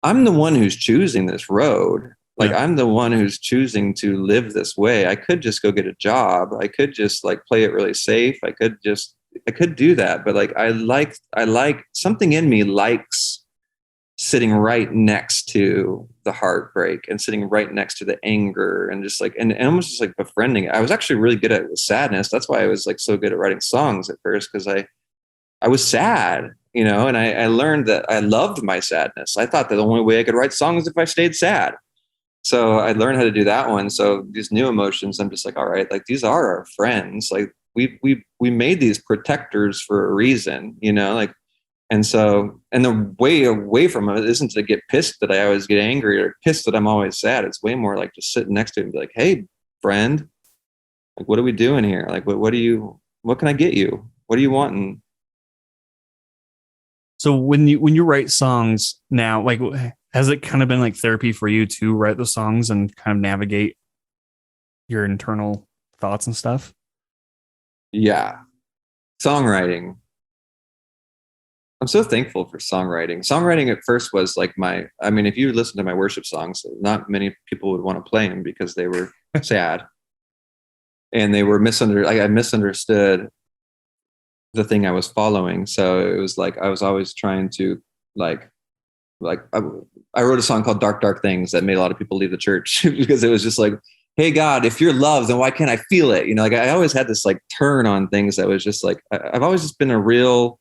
I'm the one who's choosing this road. Like I'm the one who's choosing to live this way. I could just go get a job. I could just like play it really safe. I could do that. But like, I like something in me likes sitting right next to the heartbreak and sitting right next to the anger and just like, and almost just like befriending it. I was actually really good at it with sadness. That's why I was like so good at writing songs at first. Cause I was sad, and I learned that I loved my sadness. I thought that the only way I could write songs is if I stayed sad. So I learned how to do that one. So these new emotions, I'm just like, all right, like these are our friends. Like we made these protectors for a reason, like, and so, and the way away from it isn't to get pissed that I always get angry or pissed that I'm always sad. It's way more like just sitting next to it and be like, hey, friend, like, what are we doing here? Like, what can I get you? What are you wanting? So when you write songs now, like, has it kind of been like therapy for you to write the songs and kind of navigate your internal thoughts and stuff? Yeah. Songwriting. I'm so thankful for songwriting. Songwriting at first was like if you listen to my worship songs, not many people would want to play them because they were sad and they were misunderstood. I misunderstood the thing I was following. So it was like, I was always trying to I wrote a song called Dark, Dark Things that made a lot of people leave the church because it was just like, hey God, if you're love, then why can't I feel it? Like I always had this like turn on things that was just like, I've always just been a real,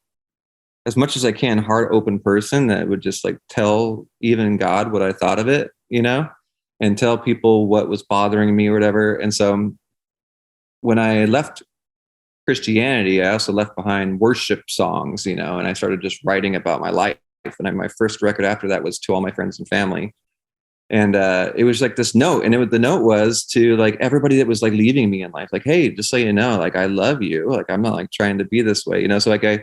as much as I can, heart open person that would just like tell even God what I thought of it, and tell people what was bothering me or whatever. And so when I left Christianity, I also left behind worship songs, and I started just writing about my life. And my first record after that was To All My Friends and Family. And it was like this note, and the note was to like everybody that was like leaving me in life, like, hey, just so you know, like I love you. Like I'm not like trying to be this way, So like at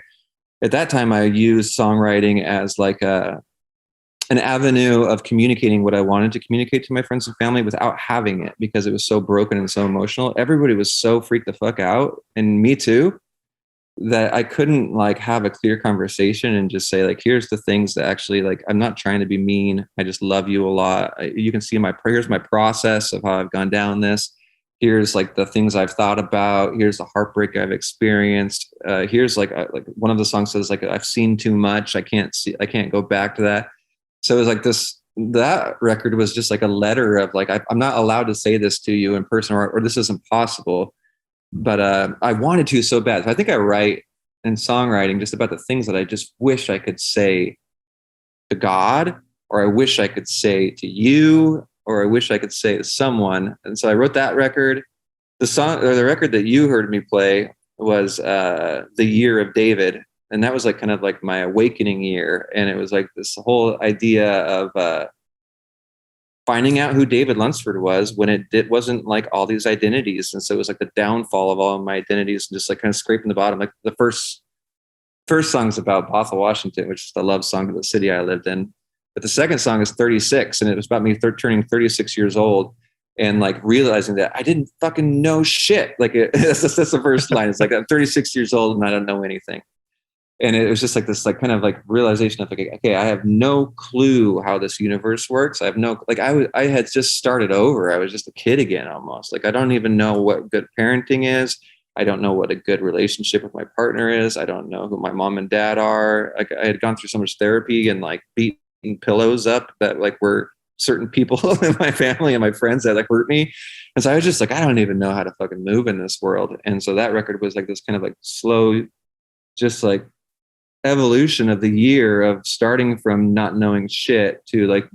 that time I used songwriting as like an avenue of communicating what I wanted to communicate to my friends and family without having it, because it was so broken and so emotional. Everybody was so freaked the fuck out, and me too, that I couldn't like have a clear conversation and just say like, here's the things that actually like, I'm not trying to be mean. I just love you a lot. You can see here's my process of how I've gone down this. Here's like the things I've thought about. Here's the heartbreak I've experienced. Here's like one of the songs says like, I've seen too much. I can't go back to that. So it was like this that record was just like a letter of like, I'm not allowed to say this to you in person, or this isn't possible, but I wanted to so bad. So I think I write in songwriting just about the things that I just wish I could say to God, or I wish I could say to you, or I wish I could say to someone. And so I wrote that record. The song, or the record that you heard me play, was The Year of David. And that was like kind of like my awakening year. And it was like this whole idea of finding out who David Lunsford was when it wasn't like all these identities. And so it was like the downfall of all of my identities and just like kind of scraping the bottom. Like the first song's about Bothell, Washington, which is the love song of the city I lived in. But the second song is 36, and it was about me turning 36 years old and like realizing that I didn't fucking know shit. Like that's the first line. It's like I'm 36 years old and I don't know anything. And it was just like this like kind of like realization of like, okay, I have no clue how this universe works. I have no, like I had just started over. I was just a kid again almost. Like I don't even know what good parenting is. I don't know what a good relationship with my partner is. I don't know who my mom and dad are. Like I had gone through so much therapy and like beating pillows up that like were certain people in my family and my friends that like hurt me. And so I was just like, I don't even know how to fucking move in this world. And so that record was like this kind of like slow, just like evolution of the year of starting from not knowing shit to like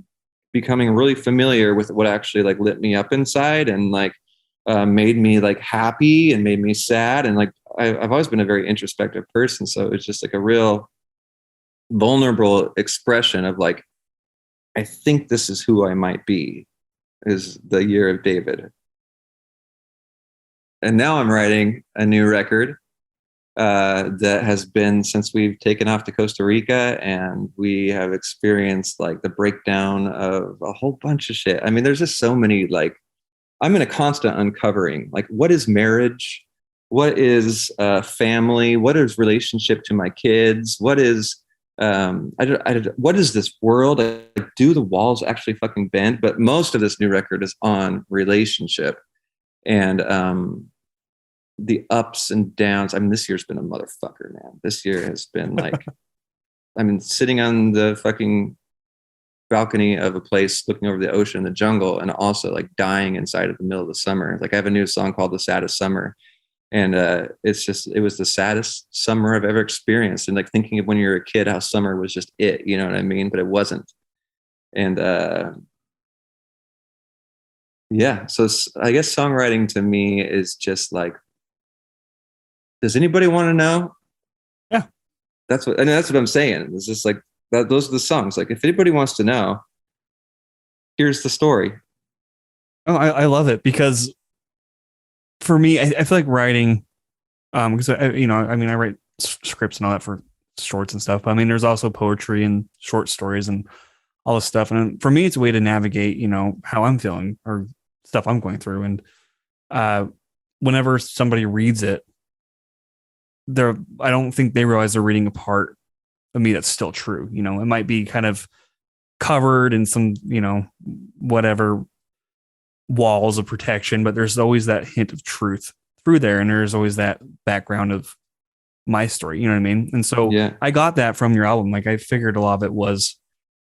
becoming really familiar with what actually like lit me up inside and like made me like happy and made me sad. And like I've always been a very introspective person, so it's just like a real vulnerable expression of like, I think this is who I might be, is The Year of David. And now I'm writing a new record that has been since we've taken off to Costa Rica, and we have experienced like the breakdown of a whole bunch of shit. I mean, there's just so many, like, I'm in a constant uncovering, like, what is marriage? What is family? What is relationship to my kids? What is, what is this world? Like, do the walls actually fucking bend? But most of this new record is on relationship and the ups and downs. I mean, this year's been a motherfucker, man. This year has been like, I mean, sitting on the fucking balcony of a place looking over the ocean, the jungle, and also like dying inside of the middle of the summer. Like I have a new song called The Saddest Summer. And it was the saddest summer I've ever experienced. And like thinking of when you're a kid, how summer was just it, you know what I mean? But it wasn't. And yeah, so I guess songwriting to me is just like, does anybody want to know? Yeah. That's what I'm saying. It's just like that. Those are the songs. Like if anybody wants to know, here's the story. Oh, I love it because for me, I feel like writing, because I write scripts and all that for shorts and stuff. But I mean, there's also poetry and short stories and all this stuff. And for me, it's a way to navigate, how I'm feeling or stuff I'm going through. And whenever somebody reads it, I don't think they realize they're reading a part of me that's still true. It might be kind of covered in some, whatever walls of protection, but there's always that hint of truth through there. And there's always that background of my story. You know what I mean? And so yeah. I got that from your album. Like I figured a lot of it was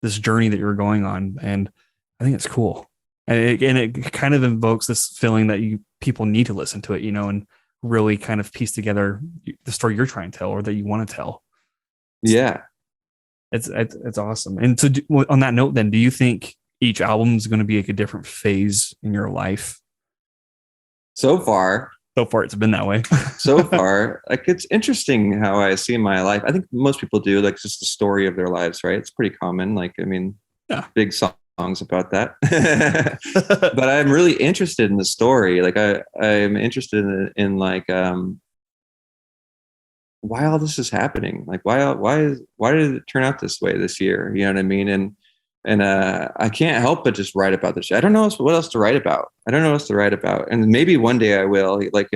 this journey that you were going on. And I think it's cool. And it kind of invokes this feeling that people need to listen to it, and really kind of piece together the story you're trying to tell or that you want to tell. Yeah. It's awesome. And so on that note, then, do you think each album is going to be like a different phase in your life? So far, it's been that way. So far, like it's interesting how I see my life. I think most people do, like just the story of their lives, right? It's pretty common. Like, I mean, yeah. Big songs about that. But I'm really interested in the story. Like I'm interested in like why all this is happening. Like why did it turn out this way this year? You know what I mean? And I can't help but just write about this shit. I don't know what else to write about. And maybe one day I will. Like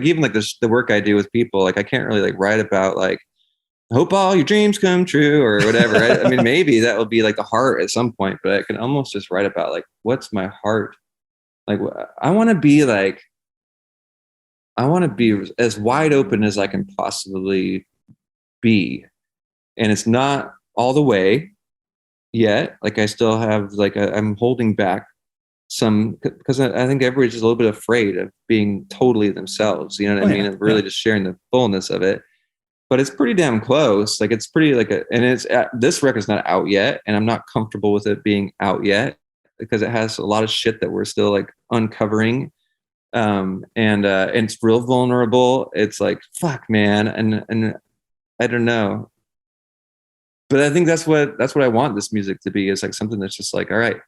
even like the work I do with people, like I can't really like write about like hope all your dreams come true or whatever. I mean, maybe that will be like the heart at some point, but I can almost just write about like what's my heart. Like I want to be as wide open as I can possibly be, and it's not all the way. yet. Like I still have like I'm holding back some, because I think everybody's just a little bit afraid of being totally themselves. You know what I mean? Yeah. Of really just sharing the fullness of it. But it's pretty damn close. Like it's pretty like and it's this record's not out yet, and I'm not comfortable with it being out yet because it has a lot of shit that we're still like uncovering. And it's real vulnerable. It's like fuck, man, and I don't know, but I think that's what I want this music to be, is like something that's just like, all right,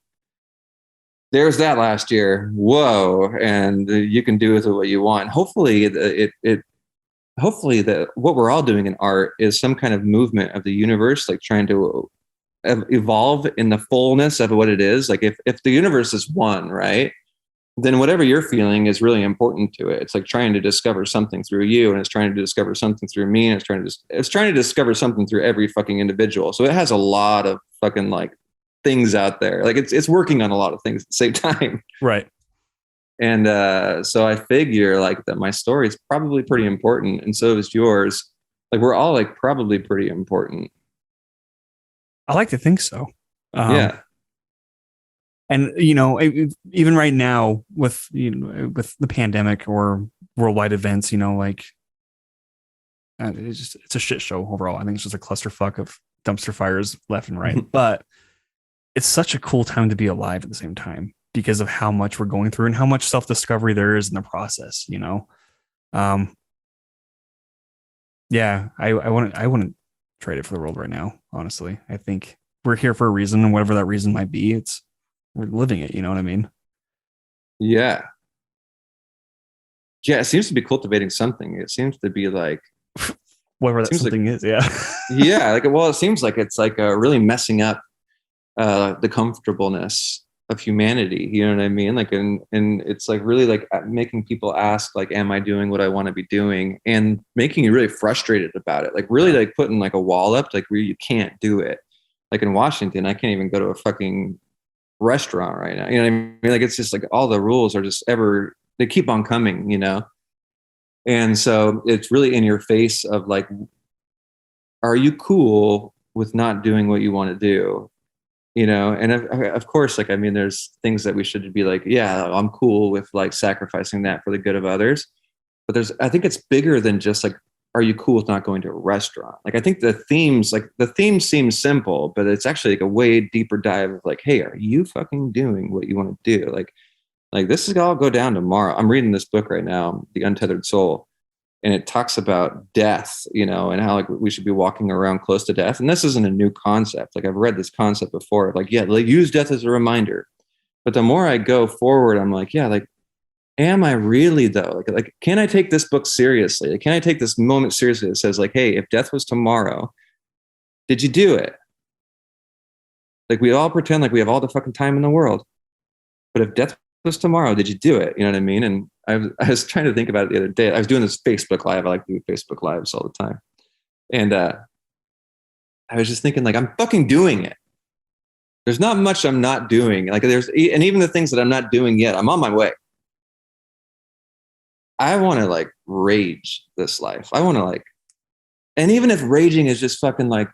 there's that last year, whoa, and you can do with it what you want. Hopefully hopefully that what we're all doing in art is some kind of movement of the universe, like trying to evolve in the fullness of what it is. Like if the universe is one, right, then whatever you're feeling is really important to it. It's like trying to discover something through you, and it's trying to discover something through me, and it's trying to discover something through every fucking individual. So it has a lot of fucking like things out there. Like it's working on a lot of things at the same time. Right. And so I figure like that my story is probably pretty important, and so is yours. Like we're all like probably pretty important. I like to think so. Yeah. And even right now with with the pandemic or worldwide events, like it's a shit show overall. I think it's just a clusterfuck of dumpster fires left and right. But it's such a cool time to be alive at the same time because of how much we're going through and how much self-discovery there is in the process. Yeah, I wouldn't trade it for the world right now. Honestly, I think we're here for a reason, and whatever that reason might be, we're living it. You know what I mean? Yeah. Yeah. It seems to be cultivating something. It seems to be like whatever that something is. Yeah. Yeah. Like, well, it seems like it's like really messing up the comfortableness of humanity. You know what I mean? Like, and it's like really like making people ask, like, am I doing what I want to be doing? And making you really frustrated about it. Like really like putting like a wall up, like where you can't do it. Like in Washington, I can't even go to a fucking restaurant right now. You know what I mean? Like, it's just like all the rules are just they keep on coming, And so it's really in your face of like, are you cool with not doing what you want to do? And of course, like, I mean, there's things that we should be like, yeah, I'm cool with like sacrificing that for the good of others. But I think it's bigger than just like, are you cool with not going to a restaurant? Like, I think the theme seems simple, but it's actually like a way deeper dive of like, hey, are you fucking doing what you want to do? Like this is all go down tomorrow. I'm reading this book right now, The Untethered Soul. And it talks about death, and how like we should be walking around close to death. And this isn't a new concept. Like I've read this concept before. Like, yeah, like use death as a reminder. But the more I go forward, I'm like, yeah, like, am I really though? Like, can I take this book seriously? Like, can I take this moment seriously that says like, hey, if death was tomorrow, did you do it? Like we all pretend like we have all the fucking time in the world. But if death was tomorrow, did you do it? You know what I mean? And I was trying to think about it the other day. I was doing this Facebook Live. I like to do Facebook Lives all the time. And I was just thinking, like, I'm fucking doing it. There's not much I'm not doing. Like and even the things that I'm not doing yet, I'm on my way. I want to like rage this life. I want to like, and even if raging is just fucking like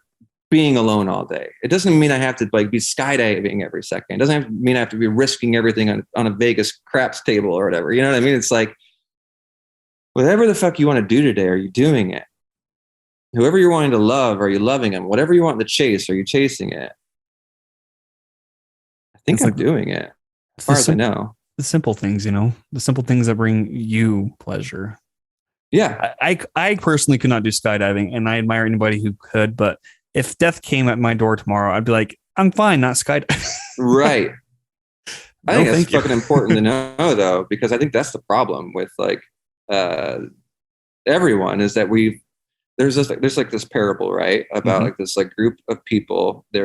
being alone all day, it doesn't mean I have to like be skydiving every second. It doesn't mean I have to be risking everything on a Vegas craps table or whatever. You know what I mean? It's like, whatever the fuck you want to do today, are you doing it? Whoever you're wanting to love, are you loving them? Whatever you want to chase, are you chasing it? I think I'm doing it, as far as I know. The simple things, the simple things that bring you pleasure. Yeah. I personally could not do skydiving, and I admire anybody who could, but if death came at my door tomorrow, I'd be like, I'm fine, not skydiving. Right. I think that's fucking important to know though, because I think that's the problem with like everyone, is that there's like this parable, right? About like this like group of people. They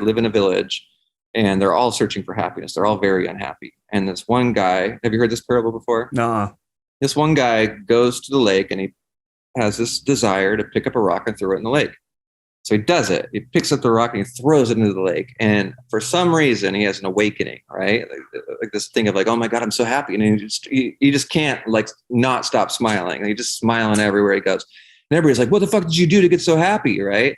live in a village and they're all searching for happiness. They're all very unhappy. And this one guy, have you heard this parable before? No. This one guy goes to the lake and he has this desire to pick up a rock and throw it in the lake. So he does it. He picks up the rock and he throws it into the lake. And for some reason, he has an awakening, right? Like this thing of like, oh my God, I'm so happy. And he just can't like not stop smiling. And he's just smiling everywhere he goes. And everybody's like, what the fuck did you do to get so happy, right?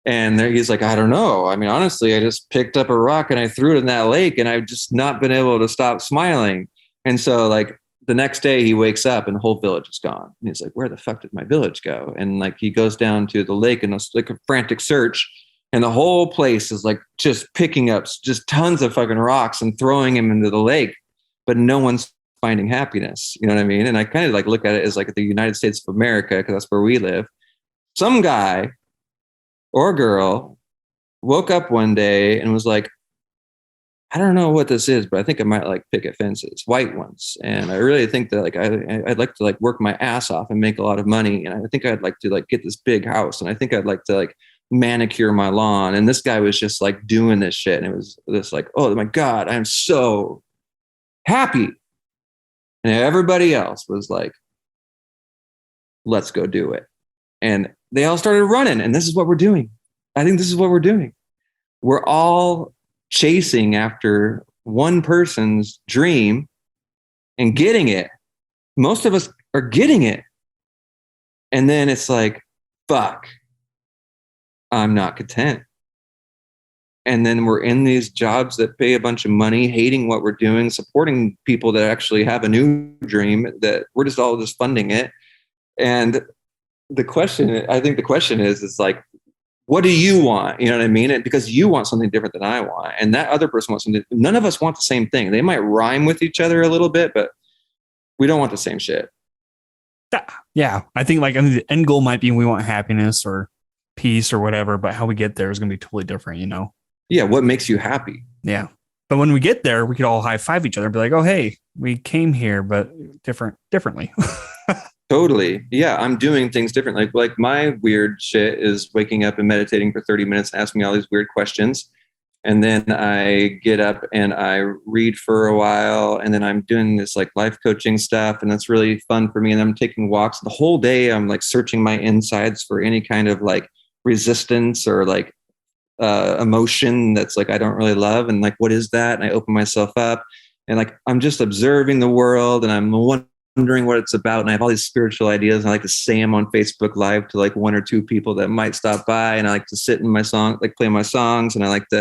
And there he's like, I don't know. I mean, honestly, I just picked up a rock and I threw it in that lake and I've just not been able to stop smiling. And so like the next day he wakes up and the whole village is gone. And he's like, where the fuck did my village go? And like he goes down to the lake and it's like a frantic search. And the whole place is like just picking up just tons of fucking rocks and throwing him into the lake. But no one's finding happiness. You know what I mean? And I kind of like look at it as like the United States of America, because that's where we live. Some guy or girl woke up one day and was like, I don't know what this is, but I think I might like picket fences, white ones. And I really think that like I'd like to like work my ass off and make a lot of money. And I think I'd like to like get this big house. And I think I'd like to like manicure my lawn. And this guy was just like doing this shit. And it was this like, oh my God, I'm so happy. And everybody else was like, let's go do it. And they all started running. And this is what we're doing. I think this is what we're doing. We're all chasing after one person's dream and getting it. Most of us are getting it. And then it's like, fuck, I'm not content. And then we're in these jobs that pay a bunch of money, hating what we're doing, supporting people that actually have a new dream, that we're just all just funding it. And the question, I think the question is like, what do you want? You know what I mean? Because you want something different than I want. And that other person wants something. None of us want the same thing. They might rhyme with each other a little bit, but we don't want the same shit. Yeah. I think like the end goal might be we want happiness or peace or whatever, but how we get there is going to be totally different, you know? Yeah. What makes you happy? Yeah. But when we get there, we could all high five each other and be like, oh, hey, we came here, but differently. Totally. Yeah. I'm doing things differently. Like my weird shit is waking up and meditating for 30 minutes, asking me all these weird questions. And then I get up and I read for a while. And then I'm doing this like life coaching stuff. And that's really fun for me. And I'm taking walks the whole day. I'm like searching my insides for any kind of like resistance or like emotion that's like I don't really love. And like, what is that? And I open myself up and like I'm just observing the world and I'm wondering what it's about. And I have all these spiritual ideas and I like to say them on Facebook Live to like one or two people that might stop by. And I like to sit in my song, like play my songs. And I like to,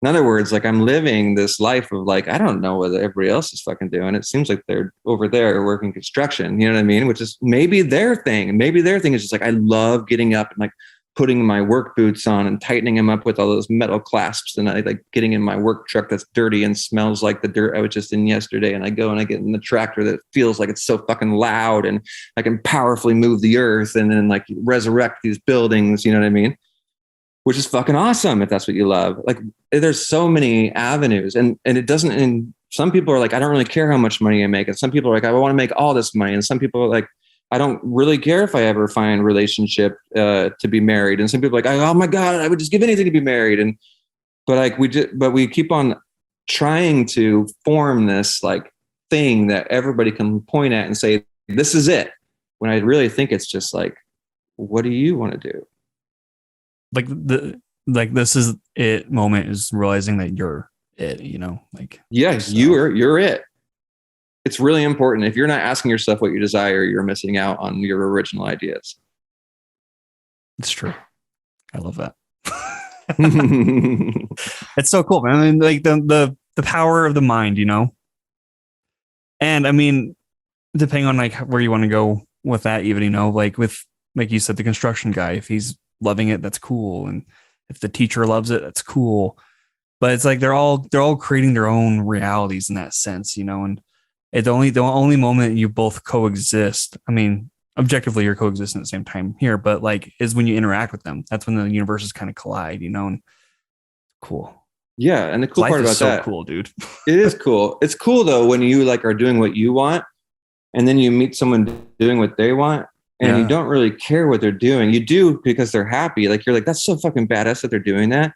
in other words, like I'm living this life of like, I don't know what everybody else is fucking doing. It seems like they're over there working construction, you know what I mean? Which is maybe their thing. Maybe their thing is just like, I love getting up and like putting my work boots on and tightening them up with all those metal clasps. And I like getting in my work truck that's dirty and smells like the dirt I was just in yesterday. And I go and I get in the tractor that feels like it's so fucking loud and I can powerfully move the earth and then like resurrect these buildings, you know what I mean? Which is fucking awesome if that's what you love. Like there's so many avenues and it doesn't, and some people are like, I don't really care how much money I make. And some people are like, I want to make all this money. And some people are like, I don't really care if I ever find a relationship to be married. And some people are like, oh my God, I would just give anything to be married. And, but we keep on trying to form this like thing that everybody can point at and say, this is it. When I really think it's just like, what do you want to do? Like this is it moment is realizing that you're it, you know, like, yes, so. You're it. It's really important. If you're not asking yourself what you desire, you're missing out on your original ideas. It's true. I love that. It's so cool, man. I mean, like the power of the mind, you know? And I mean, depending on like where you want to go with that, even, you know, like with, like you said, the construction guy, if he's loving it, that's cool. And if the teacher loves it, that's cool. But it's like they're all creating their own realities in that sense, you know, and it's the only moment you both coexist. I mean, objectively, you're coexisting at the same time here, but like is when you interact with them. That's when the universes kind of collide, you know, and cool. Yeah. And the cool part about that, cool, dude. It is cool. It's cool though, when you like are doing what you want and then you meet someone doing what they want and you don't really care what they're doing. You do because they're happy. Like you're like, that's so fucking badass that they're doing that.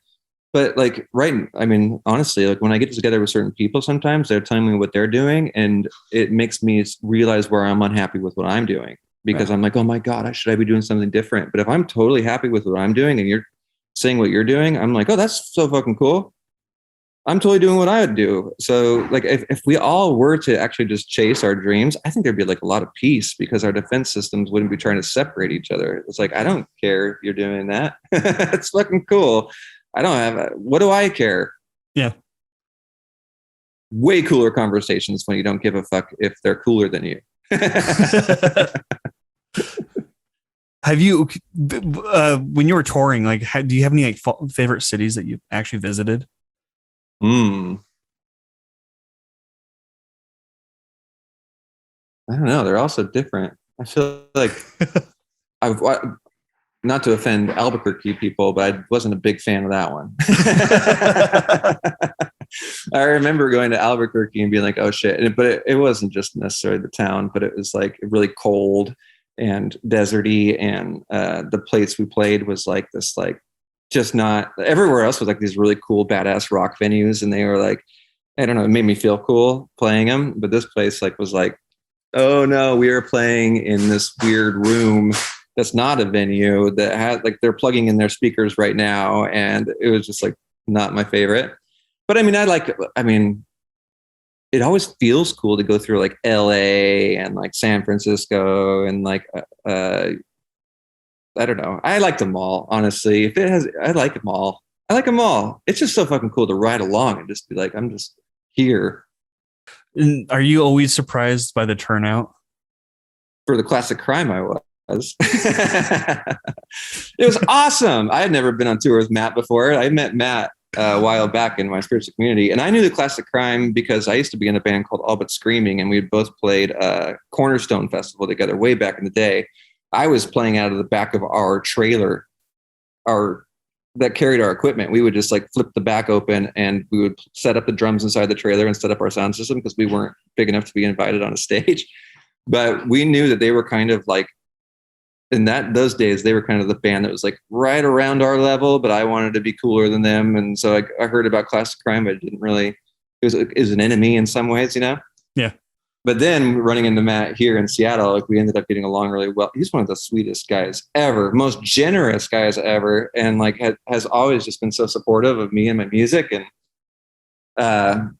But like, right. I mean, honestly, like when I get together with certain people, sometimes they're telling me what they're doing and it makes me realize where I'm unhappy with what I'm doing because I'm like, oh my God, should I be doing something different? But if I'm totally happy with what I'm doing and you're saying what you're doing, I'm like, oh, that's so fucking cool. I'm totally doing what I would do. So like if we all were to actually just chase our dreams, I think there'd be like a lot of peace because our defense systems wouldn't be trying to separate each other. It's like, I don't care if you're doing that. It's fucking cool. I don't what do I care? Yeah. Way cooler conversations when you don't give a fuck if they're cooler than you. Have you, when you were touring, like, do you have any like favorite cities that you actually visited? I don't know. They're also different. I feel like I've not to offend Albuquerque people, but I wasn't a big fan of that one. I remember going to Albuquerque and being like, oh shit. But it wasn't just necessarily the town, but it was like really cold and deserty. And the place we played was like this, like, just not everywhere else was like these really cool, badass rock venues. And they were like, I don't know, it made me feel cool playing them. But this place like was like, oh no, we are playing in this weird room that's not a venue that had like they're plugging in their speakers right now. And it was just like not my favorite. But I mean, it always feels cool to go through like LA and like San Francisco and like I don't know. I like them all, honestly. If it has, I like them all. I like them all. It's just so fucking cool to ride along and just be like, I'm just here. And are you always surprised by the turnout? For the Classic Crime, I was. It was awesome. I had never been on tour with Matt before. I met Matt a while back in my spiritual community, and I knew the Classic Crime because I used to be in a band called All But Screaming, and we both played Cornerstone Festival together way back in the day. I was playing out of the back of our trailer, that carried our equipment. We would just like flip the back open and we would set up the drums inside the trailer and set up our sound system because we weren't big enough to be invited on a stage. But we knew that they were kind of like, in those days, they were kind of the band that was like right around our level, but I wanted to be cooler than them. And so I heard about Classic Crime, but it didn't really, it was an enemy in some ways, you know? Yeah. But then running into Matt here in Seattle, like we ended up getting along really well. He's one of the sweetest guys ever, most generous guys ever. And like has always just been so supportive of me and my music. And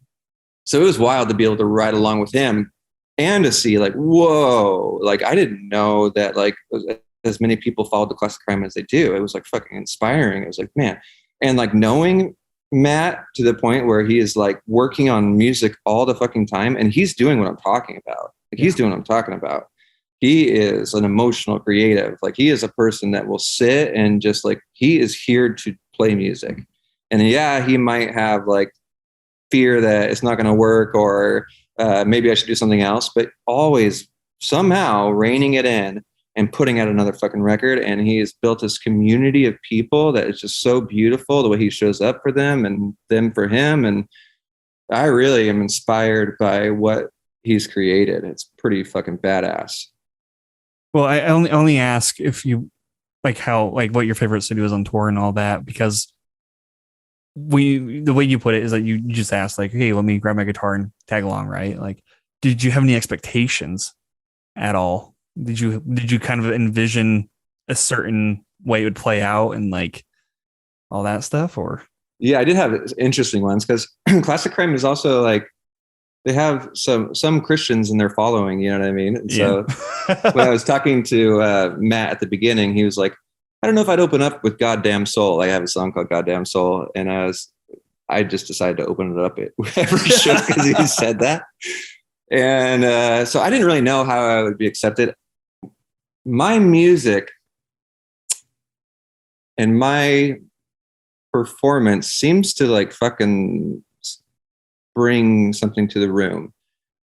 so it was wild to be able to ride along with him and to see like, whoa, like I didn't know that like as many people followed the Classic Crime as they do. It was like fucking inspiring. It was like, man. And like knowing Matt to the point where he is like working on music all the fucking time and he's doing what I'm talking about. Like he's doing what I'm talking about. He is an emotional creative. Like he is a person that will sit and just like, he is here to play music. And yeah, he might have like fear that it's not going to work or maybe I should do something else, but always somehow reining it in and putting out another fucking record. And he has built this community of people that is just so beautiful, the way he shows up for them and them for him. And I really am inspired by what he's created. It's pretty fucking badass. Well, I only ask if you like how, like what your favorite city was on tour and all that, because the way you put it is that you just asked like, hey, let me grab my guitar and tag along. Right. Like, did you have any expectations at all? Did you kind of envision a certain way it would play out and like all that stuff? Or yeah, I did have interesting ones because Classic Crime is also like they have some Christians in their following, you know what I mean? And so when I was talking to Matt at the beginning, he was like, I don't know if I'd open up with Goddamn Soul. I have a song called Goddamn Soul, and I just decided to open it up at every show because he said that. And so I didn't really know how I would be accepted. My music and my performance seems to like fucking bring something to the room.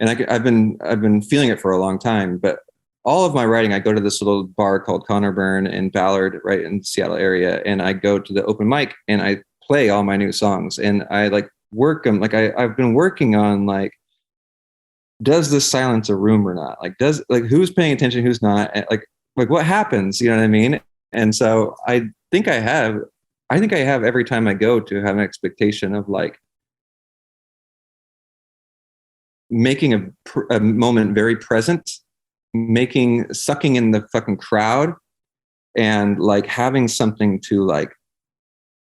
And I've been feeling it for a long time, but all of my writing, I go to this little bar called Connor Burn in Ballard, right in the Seattle area. And I go to the open mic and I play all my new songs and I like work them. Like I've been working on like, does this silence a room or not? Like, who's paying attention? Who's not? Like what happens? You know what I mean? And so I think I have every time I go to have an expectation of like making a moment very present, sucking in the fucking crowd and like having something to like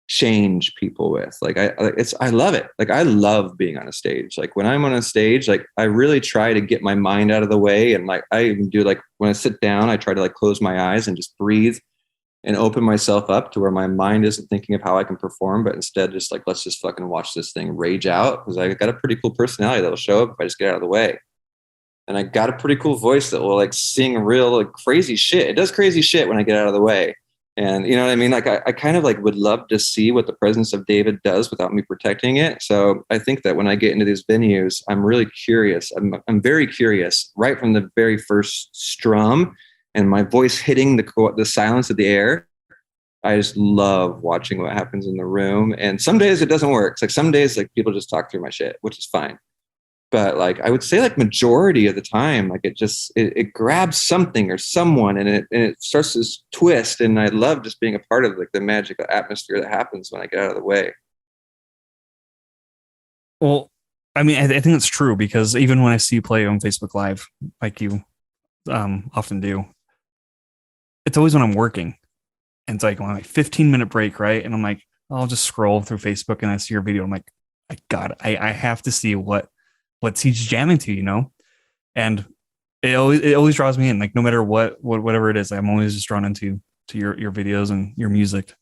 change people with. Like I love it. Like I love being on a stage. Like when I'm on a stage, like I really try to get my mind out of the way. And like I even do, like when I sit down, I try to like close my eyes and just breathe and open myself up to where my mind isn't thinking of how I can perform, but instead just like, let's just fucking watch this thing rage out. Cause I got a pretty cool personality that'll show up if I just get out of the way. And I got a pretty cool voice that will like sing real like crazy shit. It does crazy shit when I get out of the way. And you know what I mean? Like I kind of like would love to see what the presence of David does without me protecting it. So I think that when I get into these venues, I'm really curious. I'm very curious right from the very first strum and my voice hitting the silence of the air. I just love watching what happens in the room. And some days it doesn't work. It's like some days like people just talk through my shit, which is fine. But like I would say like majority of the time, like it grabs something or someone and it starts to twist. And I love just being a part of like the magical atmosphere that happens when I get out of the way. Well, I mean, I think it's true because even when I see you play on Facebook Live, like you often do, it's always when I'm working. And it's like, my 15-minute break, right? And I'm like, I'll just scroll through Facebook and I see your video. I'm like, I have to see what he's jamming to, you know? And it always draws me in, like no matter whatever it is, I'm always just drawn into your videos and your music.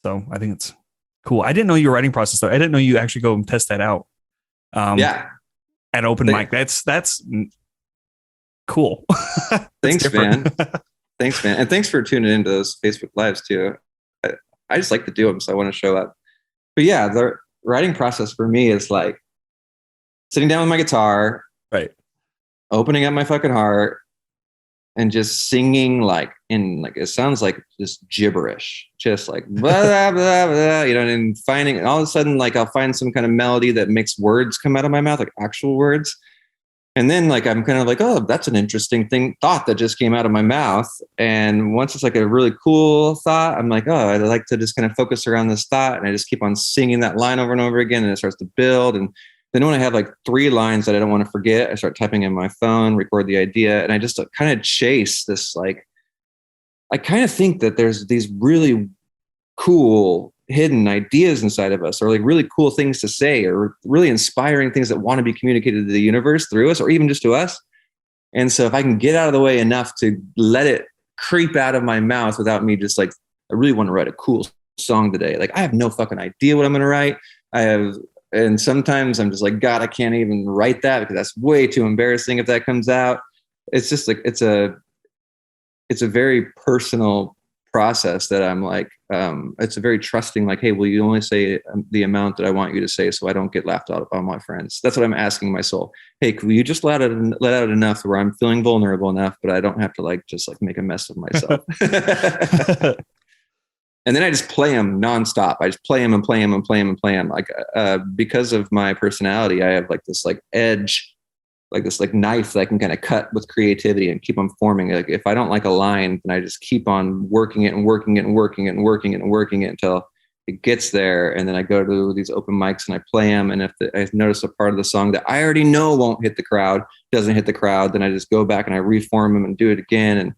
So I think it's cool. I didn't know your writing process though. I didn't know you actually go and test that out. Yeah. At open mic. That's cool. Thanks, man. Thanks, man. And thanks for tuning into those Facebook Lives too. I just like to do them, so I want to show up. But yeah, the writing process for me is like sitting down with my guitar, right, opening up my fucking heart, and just singing like it sounds like just gibberish, just like blah, blah, blah, blah, you know, and finding, and all of a sudden like I'll find some kind of melody that makes words come out of my mouth, like actual words. And then like I'm kind of like, oh, that's an interesting thought that just came out of my mouth. And once it's like a really cool thought, I'm like, oh, I'd like to just kind of focus around this thought. And I just keep on singing that line over and over again. And it starts to build. And then when I have like 3 lines that I don't want to forget, I start typing in my phone, record the idea. And I just kind of chase this, like, I kind of think that there's these really cool hidden ideas inside of us, or like really cool things to say, or really inspiring things that want to be communicated to the universe through us, or even just to us. And so if I can get out of the way enough to let it creep out of my mouth without me just like, I really want to write a cool song today. Like I have no fucking idea what I'm going to write. And sometimes I'm just like, God, I can't even write that because that's way too embarrassing if that comes out. It's just like, it's a very personal process that I'm like, it's a very trusting, like, hey, will you only say the amount that I want you to say so I don't get laughed out by my friends? That's what I'm asking my soul. Hey, will you just let out enough where I'm feeling vulnerable enough, but I don't have to like just like make a mess of myself. And then I just play them nonstop. I just play them and play them and play them and play them. Like because of my personality, I have like this like edge, like this like knife that I can kind of cut with creativity and keep on forming. Like if I don't like a line, then I just keep on working it and working it and working it and working it and working it until it gets there. And then I go to these open mics and I play them. And if I notice a part of the song that I already know won't hit the crowd, doesn't hit the crowd, then I just go back and I reform them and do it again. And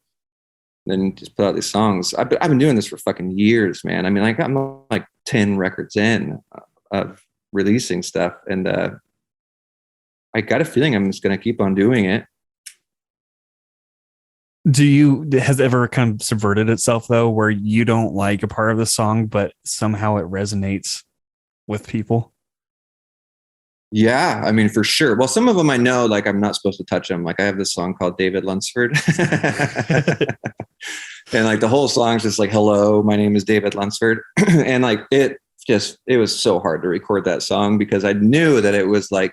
then just put out these songs. I've been doing this for fucking years, man. I mean, like I'm like 10 records in of releasing stuff. And I got a feeling I'm just going to keep on doing it. Has it ever kind of subverted itself though, where you don't like a part of the song, but somehow it resonates with people? Yeah, I mean, for sure. Well, some of them I know, like I'm not supposed to touch them. Like I have this song called David Lunsford. And like the whole song is just like, hello, my name is David Lunsford. And like it was so hard to record that song because I knew that it was like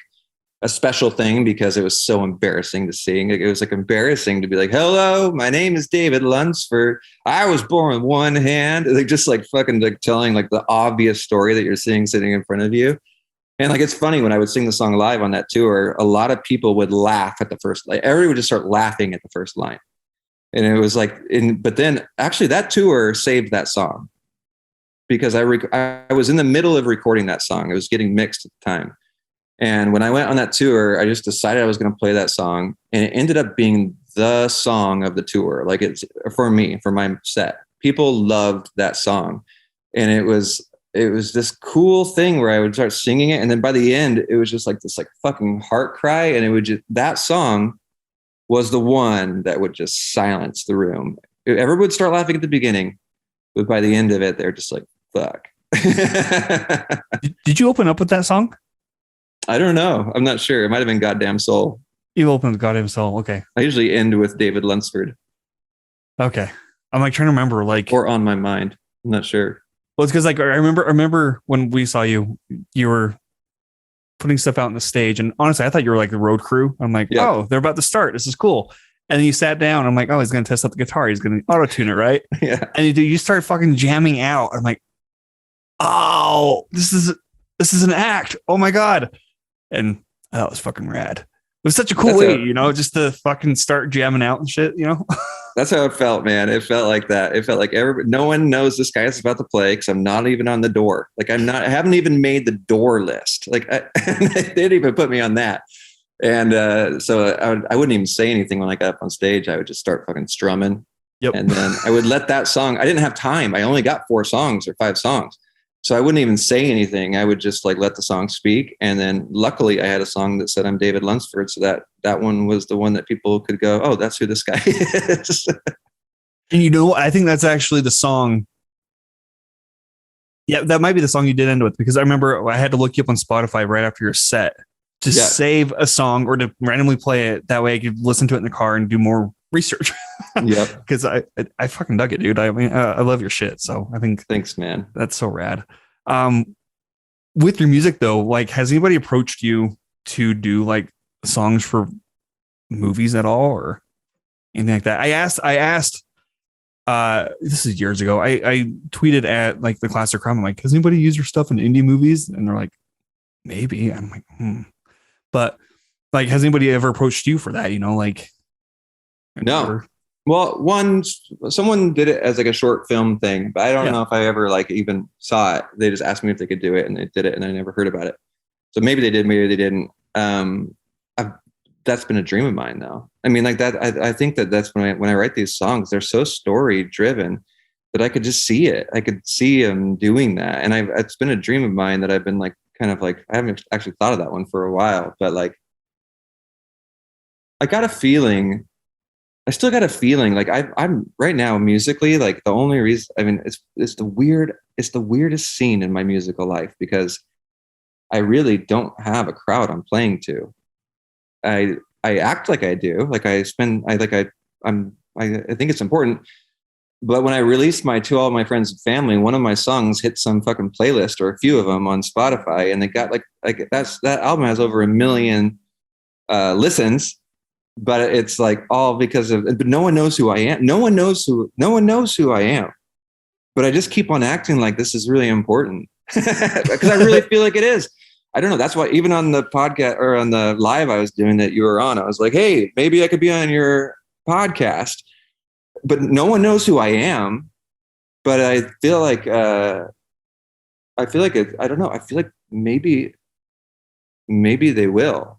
a special thing because it was so embarrassing to sing. Like, it was like embarrassing to be like, hello, my name is David Lunsford. I was born with one hand. Like just like fucking like telling like the obvious story that you're seeing sitting in front of you. And like, it's funny when I would sing the song live on that tour, a lot of people would laugh at the first, like everybody would just start laughing at the first line. And it was like, but then actually that tour saved that song because I was in the middle of recording that song. It was getting mixed at the time. And when I went on that tour, I just decided I was going to play that song. And it ended up being the song of the tour. Like it's for me, for my set, people loved that song. And it was it was this cool thing where I would start singing it. And then by the end, it was just like this like fucking heart cry. And it would just, that song was the one that would just silence the room. Everyone would start laughing at the beginning, but by the end of it, they're just like, fuck. Did you open up with that song? I don't know. I'm not sure. It might have been Goddamn Soul. You opened with Goddamn Soul. Okay. I usually end with David Lunsford. Okay. I'm like trying to remember, like, or On My Mind. I'm not sure. Well, it's because like I remember when we saw you, you were putting stuff out on the stage, and honestly, I thought you were like the road crew. I'm like, oh, they're about to start. This is cool. And then you sat down. I'm like, oh, he's gonna test out the guitar. He's gonna auto tune it, right? Yeah. And you start fucking jamming out. I'm like, oh, this is an act. Oh my god. And that was fucking rad. It was such a cool way, just to fucking start jamming out and shit, That's how it felt, man. It felt like that. It felt like no one knows this guy is about to play because I'm not even on the door. Like I haven't even made the door list. Like they didn't even put me on that. And so I wouldn't even say anything when I got up on stage. I would just start fucking strumming. Yep. And then I would let that song, I didn't have time. I only got 4 songs or 5 songs. So I wouldn't even say anything. I would just like let the song speak. And then luckily I had a song that said I'm David Lunsford. So that one was the one that people could go, oh, that's who this guy is. And I think that's actually the song. Yeah, that might be the song you did end with, because I remember I had to look you up on Spotify right after your set to save a song or to randomly play it. That way I could listen to it in the car and do more research. Yep. Because I fucking dug it, dude. I mean, I love your shit. So I think thanks, man. That's so rad. With your music though, like, has anybody approached you to do like songs for movies at all or anything like that? I asked. This is years ago. I tweeted at like the Classic Crime. I'm like, has anybody used your stuff in indie movies? And they're like, maybe. I'm like, But like, has anybody ever approached you for that? Like, no. Well, someone did it as like a short film thing, but I don't know if I ever like even saw it. They just asked me if they could do it, and they did it, and I never heard about it. So maybe they did, maybe they didn't. That's been a dream of mine, though. I mean, like that. I think that's when I write these songs, they're so story driven that I could just see it. I could see them doing that, and it's been a dream of mine that I've been like kind of like I haven't actually thought of that one for a while, but like I got a feeling. I still got a feeling like I'm right now musically, like the only reason, I mean, it's the weirdest scene in my musical life because I really don't have a crowd I'm playing to. I act like I do, like I think it's important. But when I released to all my friends and family, one of my songs hit some fucking playlist or a few of them on Spotify, and they got like that album has over 1 million listens. But it's like all because of, but no one knows who I am. No one knows who I am. But I just keep on acting like this is really important because I really feel like it is. I don't know. That's why even on the podcast or on the live I was doing that you were on, I was like, hey, maybe I could be on your podcast. But no one knows who I am. But I feel like I don't know. I feel like maybe they will.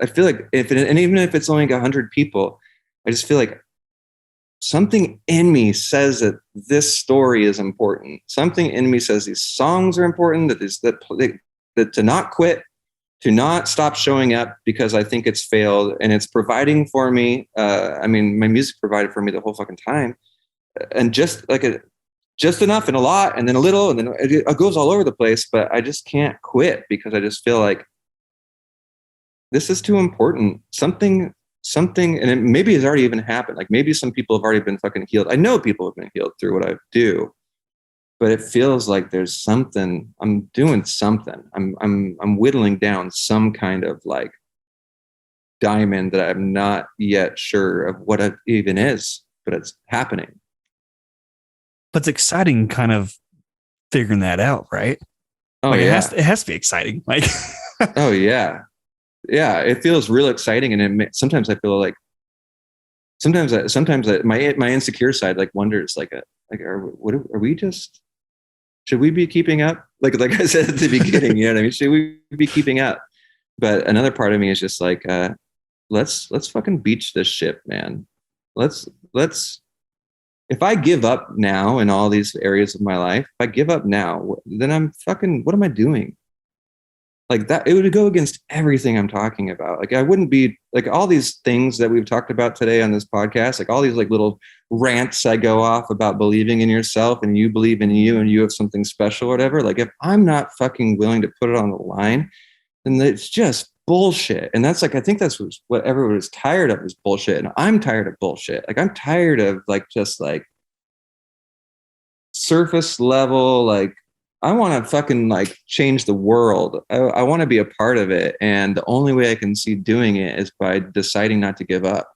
I feel like even if it's only 100 people, I just feel like something in me says that this story is important. Something in me says these songs are important, that to not quit, to not stop showing up because I think it's failed and it's providing for me. I mean, my music provided for me the whole fucking time, and just enough and a lot and then a little and then it goes all over the place. But I just can't quit because I just feel like this is too important. Something, and maybe it's already even happened. Like maybe some people have already been fucking healed. I know people have been healed through what I do, but it feels like there's something. I'm doing something. I'm whittling down some kind of like diamond that I'm not yet sure of what it even is, but it's happening. But it's exciting, kind of figuring that out, right? Oh like yeah, it has to be exciting. Like, oh yeah. Yeah, it feels real exciting, and sometimes I feel like sometimes my insecure side like wonders are we just, should we be keeping up? Like I said at the beginning, you know what I mean? Should we be keeping up? But another part of me is just like, let's fucking beach this ship, man. Let's if I give up now in all these areas of my life, if I give up now, then I'm fucking, what am I doing? Like that, it would go against everything I'm talking about. Like I wouldn't be like all these things that we've talked about today on this podcast, like all these like little rants I go off about believing in yourself and you believe in you and you have something special or whatever. Like if I'm not fucking willing to put it on the line, then it's just bullshit. And that's like, I think that's what everyone is tired of is bullshit. And I'm tired of bullshit. Like I'm tired of like, just like surface level, like, I want to fucking like change the world. I want to be a part of it. And the only way I can see doing it is by deciding not to give up.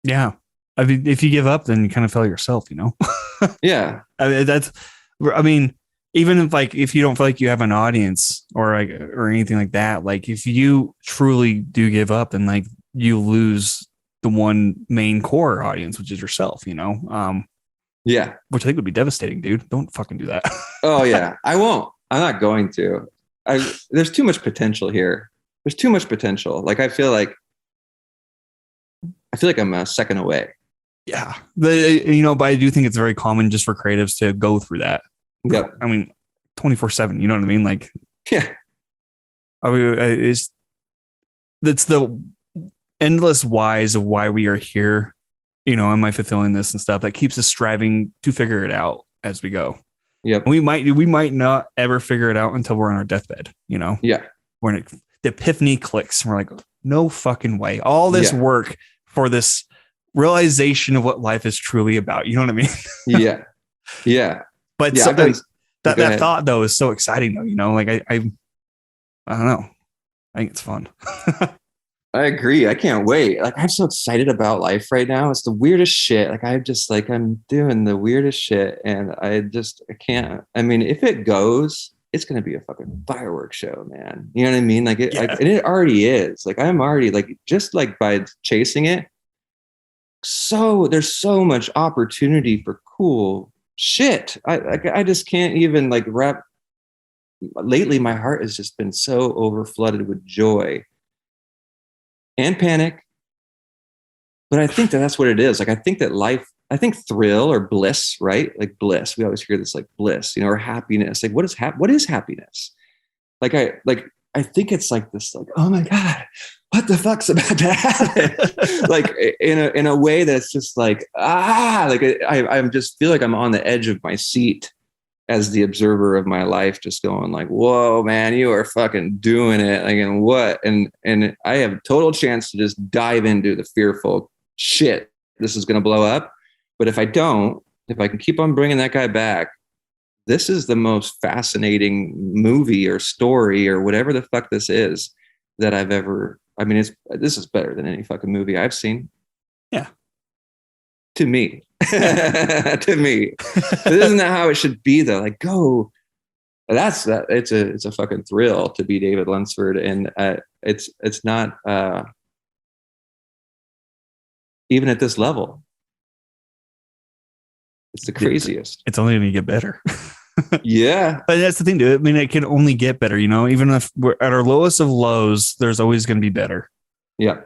Yeah. I mean, if you give up, then you kind of fail yourself, you know? Yeah. I mean, even if like, if you don't feel like you have an audience or like, or anything like that, like if you truly do give up and like you lose the one main core audience, which is yourself, you know? Yeah. Which I think would be devastating, dude. Don't fucking do that. Oh yeah. I won't. I'm not going to. There's too much potential here. There's too much potential. Like I feel like I'm a second away. Yeah. You know, but I do think it's very common just for creatives to go through that. Yep. I mean, 24/7, you know what I mean? Like, yeah. I mean, that's the endless whys of why we are here. You know, am I fulfilling this and stuff that keeps us striving to figure it out as we go. Yep. We might not ever figure it out until we're on our deathbed, you know? Yeah. When the epiphany clicks and we're like, no fucking way. All this work for this realization of what life is truly about. You know what I mean? Yeah. Yeah. But yeah, that thought though is so exciting though, you know, like I don't know. I think it's fun. I agree. I can't wait. Like I'm so excited about life right now. It's the weirdest shit. Like I'm doing the weirdest shit and I can't. I mean, if it goes, it's going to be a fucking fireworks show, man. You know what I mean? Like it, and it already is. Like I'm already like, just like by chasing it. So there's so much opportunity for cool shit. I just can't even like wrap. Lately, my heart has just been so overflooded with joy and panic. But I think that's what it is. Like, I think thrill or bliss, right? Like bliss. We always hear this like bliss, you know, or happiness. Like what is happiness? I think it's like this, like, oh my God, what the fuck's about to happen? Like in a way that's just like, I just feel like I'm on the edge of my seat as the observer of my life, just going like, whoa, man, you are fucking doing it. Like, and what? And I have a total chance to just dive into the fearful shit. This is going to blow up. But if I can keep on bringing that guy back, this is the most fascinating movie or story or whatever the fuck this is that I've ever, I mean, this is better than any fucking movie I've seen. Yeah. To me. To me. But isn't that how it should be though? Like go. It's a fucking thrill to be David Lunsford. And it's not even at this level. It's the craziest. It's only going to get better. Yeah. But that's the thing, dude. I mean, it can only get better, you know, even if we're at our lowest of lows, there's always going to be better. Yeah.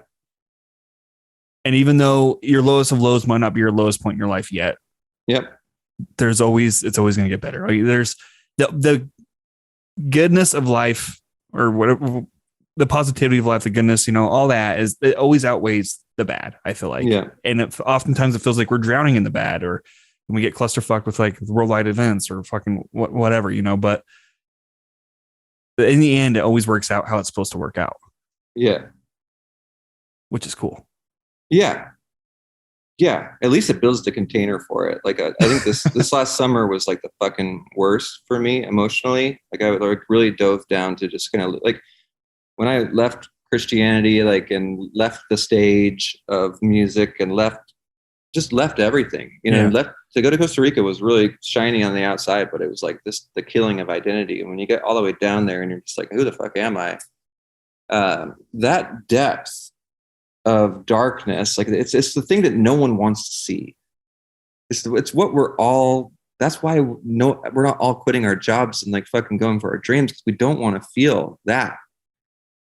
And even though your lowest of lows might not be your lowest point in your life yet. Yep. It's always going to get better. Like there's the goodness of life or whatever, the positivity of life, the goodness, you know, all that it always outweighs the bad, I feel like. Yeah. And oftentimes it feels like we're drowning in the bad or when we get clusterfucked with like worldwide events or fucking whatever, you know, but in the end, it always works out how it's supposed to work out. Yeah. Which is cool. Yeah. Yeah. At least it builds the container for it. Like, I think this last summer was like the fucking worst for me emotionally. Like I really dove down to just kind of like when I left Christianity, like, and left the stage of music and left everything, you know, left to go to Costa Rica was really shiny on the outside, but it was like the killing of identity. And when you get all the way down there and you're just like, who the fuck am I? That depth of darkness, like it's the thing that no one wants to see. It's what we're all, that's why we're not all quitting our jobs and like fucking going for our dreams, because we don't want to feel that.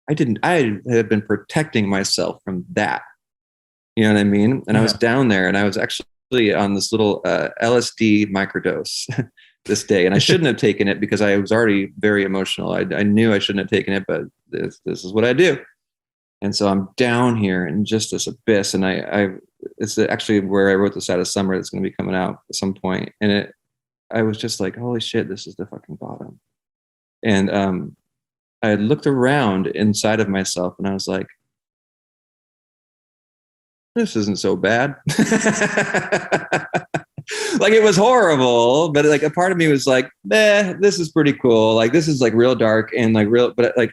I have been protecting myself from that. You know what I mean? And I was Yeah. down there, and I was actually on this little LSD microdose this day, and I shouldn't have taken it because I was already very emotional. I knew I shouldn't have taken it, but this is what I do. And so I'm down here in just this abyss, and I it's actually where I wrote the Saddest Summer that's going to be coming out at some point, and I was just like, holy shit, this is the fucking bottom. And I looked around inside of myself, and I was like, this isn't so bad. Like, it was horrible, but like a part of me was like, this is pretty cool. Like, this is like real dark and like real, but like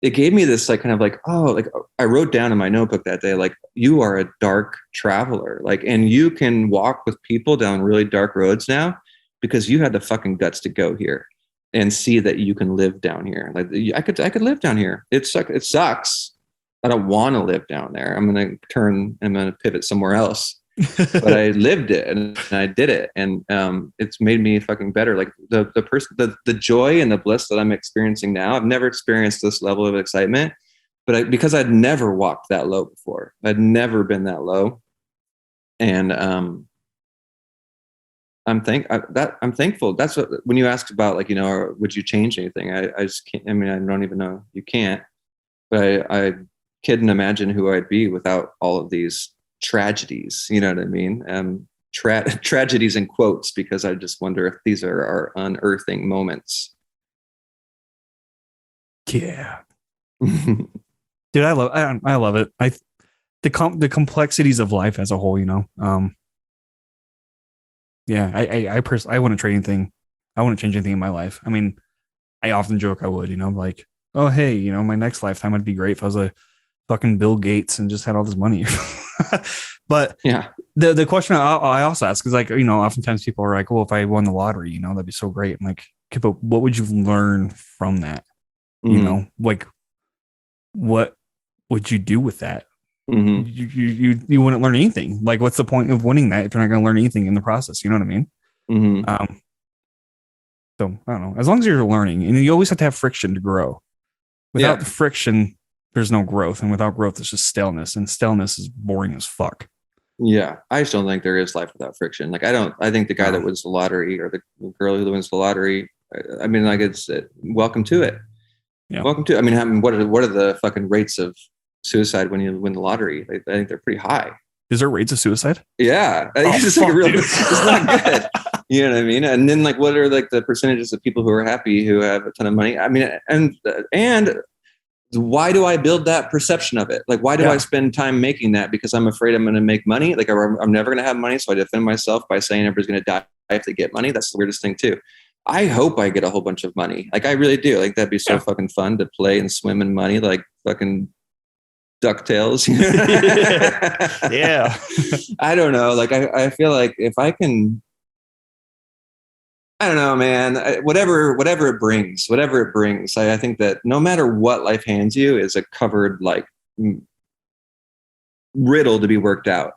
it gave me this like kind of like, oh, like I wrote down in my notebook that day, like, you are a dark traveler, like, and you can walk with people down really dark roads now because you had the fucking guts to go here and see that you can live down here. Like, I could live down here. It sucks. I don't want to live down there. I'm going to pivot somewhere else. But I lived it, and I did it. And it's made me fucking better. Like the joy and the bliss that I'm experiencing now, I've never experienced this level of excitement, but because I'd never walked that low before. I'd never been that low. And I'm thankful. That's what, when you asked about, like, would you change anything? I just can't. I mean, I don't even know. You can't. But I couldn't imagine who I'd be without all of these tragedies. You know what I mean? Tragedies in quotes, because I just wonder if these are our unearthing moments. Yeah. Dude, I love it. The complexities of life as a whole, yeah, I personally, I wouldn't trade anything. I wouldn't change anything in my life. I mean, I often joke I would, like, oh, hey, my next lifetime would be great if I was a fucking Bill Gates and just had all this money. But yeah, the question I also ask is, like, oftentimes people are like, well, if I won the lottery, that'd be so great. I'm like, okay, but what would you learn from that? Mm-hmm. Like, what would you do with that? Mm-hmm. You wouldn't learn anything. Like, what's the point of winning that if you're not going to learn anything in the process? You know what I mean? Mm-hmm. So I don't know. As long as you're learning, and you always have to have friction to grow. Without the friction, there's no growth, and without growth, it's just staleness, and staleness is boring as fuck. Yeah, I just don't think there is life without friction. Like, I think the guy that wins the lottery, or the girl who wins the lottery, I mean, like, it's welcome to it. Yeah. Welcome to. I mean, what are the fucking rates of suicide when you win the lottery? I think they're pretty high. Is there rates of suicide? Yeah, it's like it's not good. You know what I mean? And then, like, what are like the percentages of people who are happy, who have a ton of money? I mean, and why do I build that perception of it? Like, why do I spend time making that? Because I'm afraid I'm going to make money. Like, I'm never going to have money, so I defend myself by saying everybody's going to die if they get money. That's the weirdest thing too. I hope I get a whole bunch of money. Like, I really do. Like, that'd be so fucking fun to play and swim in money, like fucking DuckTales. Yeah. I don't know. Like, I feel like if I can, I don't know, man, whatever it brings, I think that no matter what life hands you is a covered, like, riddle to be worked out.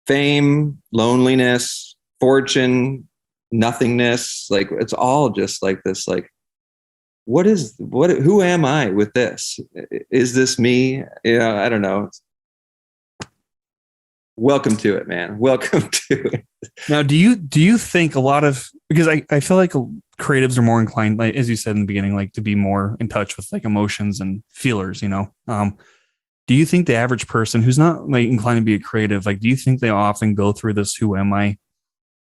Fame, loneliness, fortune, nothingness. Like, it's all just like this, like, who am I with this? Is this me? I don't know. Welcome to it, man. Welcome to it. Now, do you think a lot of, because I feel like creatives are more inclined, like, as you said in the beginning, like, to be more in touch with, like, emotions and feelers, do you think the average person who's not, like, inclined to be a creative, like, do you think they often go through this who am I,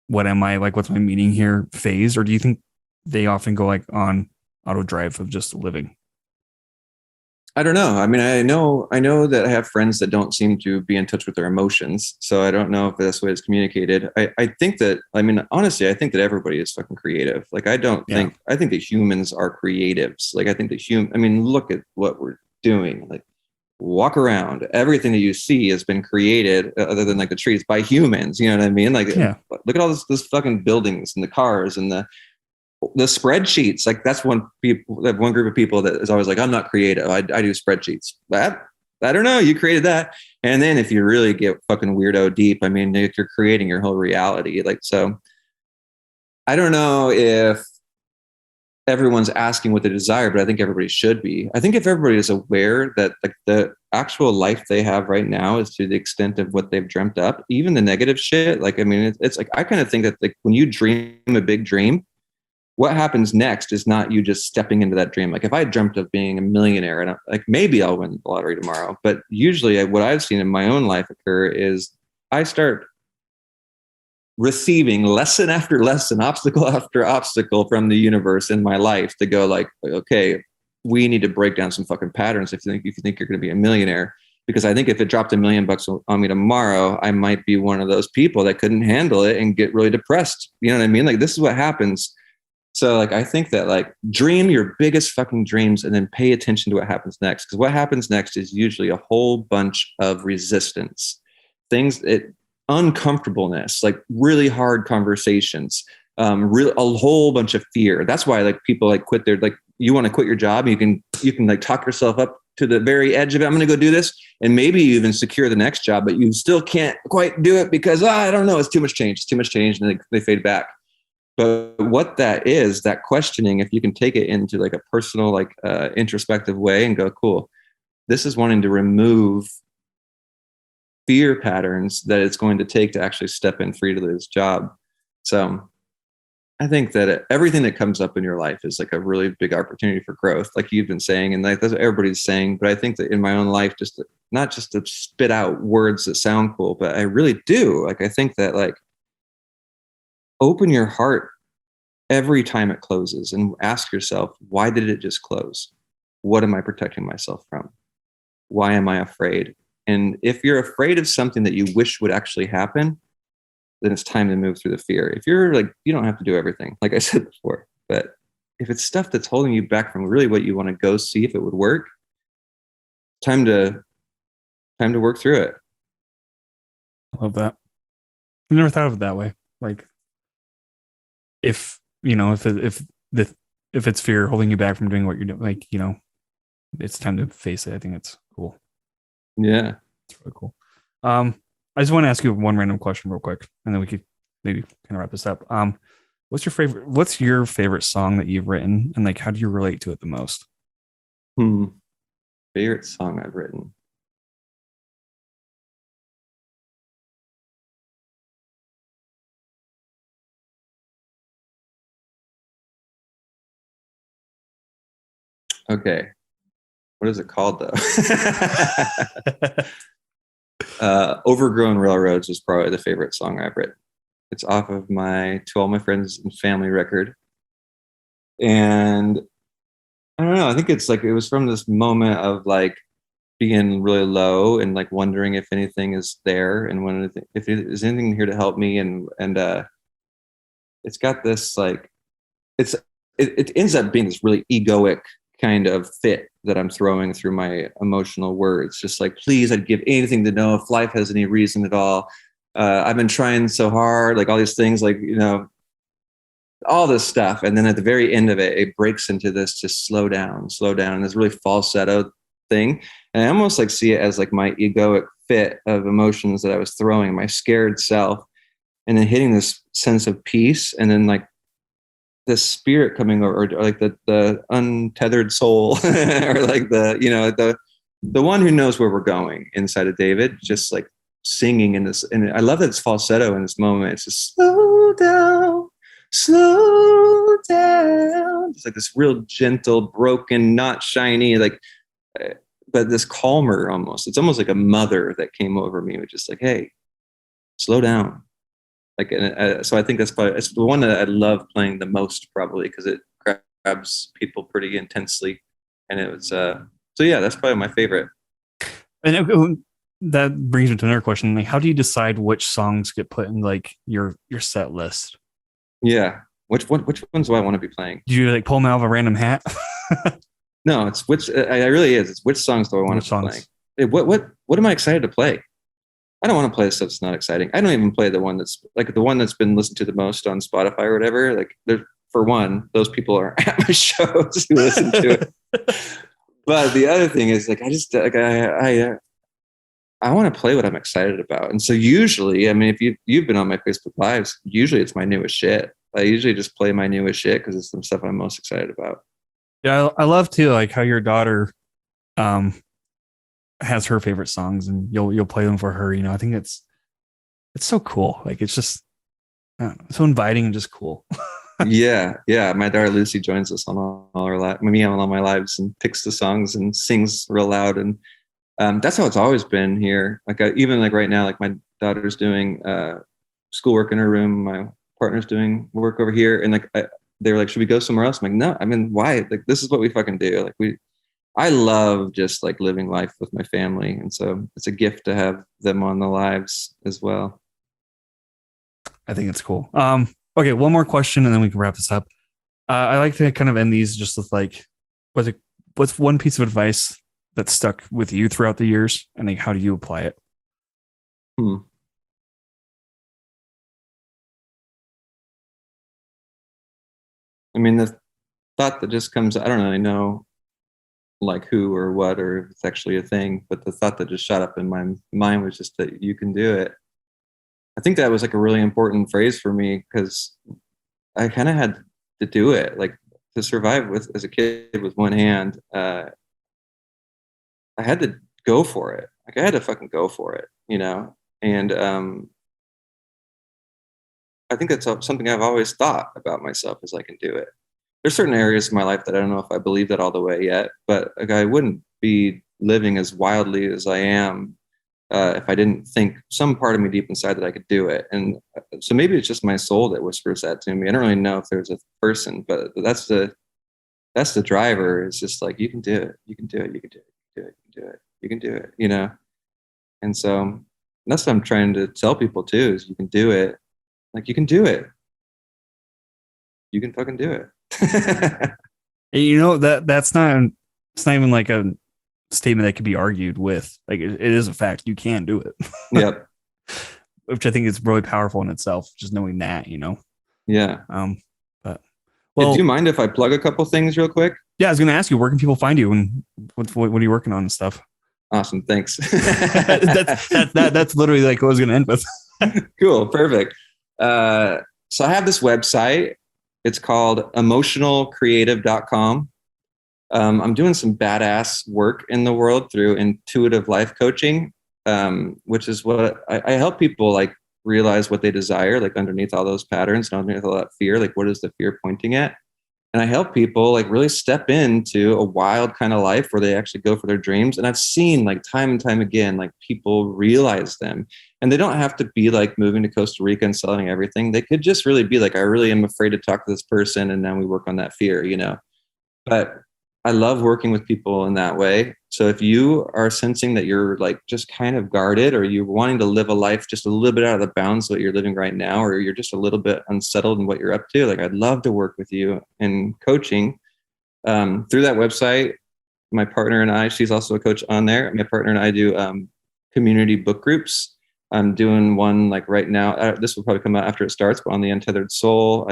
what am I, like, what's my meaning here phase, or do you think they often go, like, on auto drive of just living? I don't know. I mean, I know that I have friends that don't seem to be in touch with their emotions. So I don't know if that's the way it's communicated. I think that, I mean, honestly, I think that everybody is fucking creative. Like, I think that humans are creatives. Like, I think that look at what we're doing. Like, walk around. Everything that you see has been created, other than, like, the trees, by humans. You know what I mean? Like, look at all this fucking buildings and the cars and the spreadsheets. Like, that's one group of people that is always like, I'm not creative. I do spreadsheets. But I don't know. You created that. And then if you really get fucking weirdo deep, I mean, if you're creating your whole reality, like, so I don't know if everyone's asking what they desire, but I think everybody should be. I think if everybody is aware that like the actual life they have right now is to the extent of what they've dreamt up, even the negative shit. Like, I mean, it's like, I kind of think that like when you dream a big dream, what happens next is not you just stepping into that dream. Like if I dreamt of being a millionaire and like maybe I'll win the lottery tomorrow, but usually what I've seen in my own life occur is I start receiving lesson after lesson, obstacle after obstacle from the universe in my life to go like, okay, we need to break down some fucking patterns if you think you're going to be a millionaire. Because I think if it dropped $1 million on me tomorrow, I might be one of those people that couldn't handle it and get really depressed. You know what I mean? Like this is what happens. So like, I think that like dream your biggest fucking dreams and then pay attention to what happens next. Because what happens next is usually a whole bunch of resistance, uncomfortableness, like really hard conversations, a whole bunch of fear. That's why like people like quit their, like you want to quit your job, you can like talk yourself up to the very edge of it. I'm going to go do this. And maybe you even secure the next job, but you still can't quite do it because I don't know, it's too much change. It's too much change. And they fade back. But what that is, that questioning, if you can take it into like a personal, like introspective way and go, cool, this is wanting to remove fear patterns that it's going to take to actually step in free to this job. So I think that everything that comes up in your life is like a really big opportunity for growth, like you've been saying, and like that's what everybody's saying. But I think that in my own life, not just to spit out words that sound cool, but I really do. Like, I think that like open your heart every time it closes and ask yourself, why did it just close? What am I protecting myself from? Why am I afraid? And if you're afraid of something that you wish would actually happen, then it's time to move through the fear. If you're like, you don't have to do everything, like I said before, but if it's stuff that's holding you back from really what you want to go see if it would work, time to work through it. I love that. I never thought of it that way. Like if it's fear holding you back from doing what you're doing, like, you know, it's time to face it. I think it's cool. Yeah. It's really cool. I just want to ask you one random question real quick, and then we could maybe kind of wrap this up. What's your favorite song that you've written, and like, how do you relate to it the most? Favorite song I've written. Okay. What is it called though? Overgrown Railroads is probably the favorite song I've written. It's off of my To All My Friends and Family record. And I don't know, I think it's like, it was from this moment of like being really low and like wondering if anything is there and if there's anything here to help me. And it's got this like, it ends up being this really egoic kind of fit that I'm throwing through my emotional words. Just like, please, I'd give anything to know if life has any reason at all. I've been trying so hard, like all these things, like, you know, all this stuff. And then at the very end of it, it breaks into this just slow down, and this really falsetto thing. And I almost like see it as like my egoic fit of emotions that I was throwing, my scared self, and then hitting this sense of peace. And then like the spirit coming over, or like the untethered soul, or like the one who knows where we're going inside of David, just like singing in this. And I love that it's falsetto in this moment. It's just slow down. It's like this real gentle, broken, not shiny, like, but this calmer almost. It's almost like a mother that came over me, with just like, hey, slow down. Like, so I think it's the one that I love playing the most, probably because it grabs people pretty intensely, and it was so yeah, that's probably my favorite. And that brings me to another question: like, how do you decide which songs get put in like your set list? Yeah, which ones do I want to be playing? Do you like pull them out of a random hat? No, it's which. It really is. It's which songs do I want to be playing? What am I excited to play? I don't want to play stuff that's not exciting. I don't even play the one that's been listened to the most on Spotify or whatever. Like, for one, those people are at my shows who listen to it. But the other thing is, like, I just like I want to play what I'm excited about. And so usually, I mean, if you've been on my Facebook Lives, usually it's my newest shit. I usually just play my newest shit because it's some stuff I'm most excited about. Yeah, I love too, like how your daughter um has her favorite songs and you'll play them for her. I think it's so cool. Like it's just so inviting and just cool. Yeah, yeah. My daughter Lucy joins us on all our me on all my lives and picks the songs and sings real loud. And that's how it's always been here. Like even like right now, like my daughter's doing schoolwork in her room. My partner's doing work over here, and like they were like, "Should we go somewhere else?" I'm like, "No, I mean, why? Like this is what we fucking do. Like I love just like living life with my family, and so it's a gift to have them on the lives as well." I think it's cool. Okay, one more question and then we can wrap this up. I like to kind of end these just with like, what's one piece of advice that stuck with you throughout the years, and like, how do you apply it? I mean, the thought that just comes, I don't really know like who or what, or if it's actually a thing, but the thought that just shot up in my mind was just that you can do it. I think that was like a really important phrase for me because I kind of had to do it, like to survive with as a kid with one hand. I had to go for it. Like I had to fucking go for it, And I think that's something I've always thought about myself is I can do it. There's certain areas of my life that I don't know if I believe that all the way yet, but like I wouldn't be living as wildly as I am if I didn't think some part of me deep inside that I could do it. And so maybe it's just my soul that whispers that to me. I don't really know if there's a person, but that's the driver. It's just like, you can do it. You can do it. You can do it. You can do it. You can do it. And so that's what I'm trying to tell people too, is you can do it. Like you can do it. You can fucking do it. That's not, it's not even like a statement that could be argued with. Like it is a fact. You can do it. Yep. Which I think is really powerful in itself, just knowing that, Yeah. But well, do you mind if I plug a couple things real quick? Yeah, I was going to ask you, where can people find you and what are you working on and stuff? Awesome. Thanks. that's literally like what I was going to end with. Cool. Perfect. So I have this website. It's called emotionalcreative.com. I'm doing some badass work in the world through intuitive life coaching, which is what I help people like realize what they desire, like underneath all those patterns and underneath all that fear, like what is the fear pointing at? And I help people like really step into a wild kind of life where they actually go for their dreams. And I've seen like time and time again, like people realize them, and they don't have to be like moving to Costa Rica and selling everything. They could just really be like, I really am afraid to talk to this person. And then we work on that fear, but I love working with people in that way. So if you are sensing that you're like just kind of guarded, or you're wanting to live a life just a little bit out of the bounds of what you're living right now, or you're just a little bit unsettled in what you're up to, like I'd love to work with you in coaching through that website. My partner and I, she's also a coach on there. My partner and I do community book groups. I'm doing one like right now. This will probably come out after it starts, but on the Untethered Soul.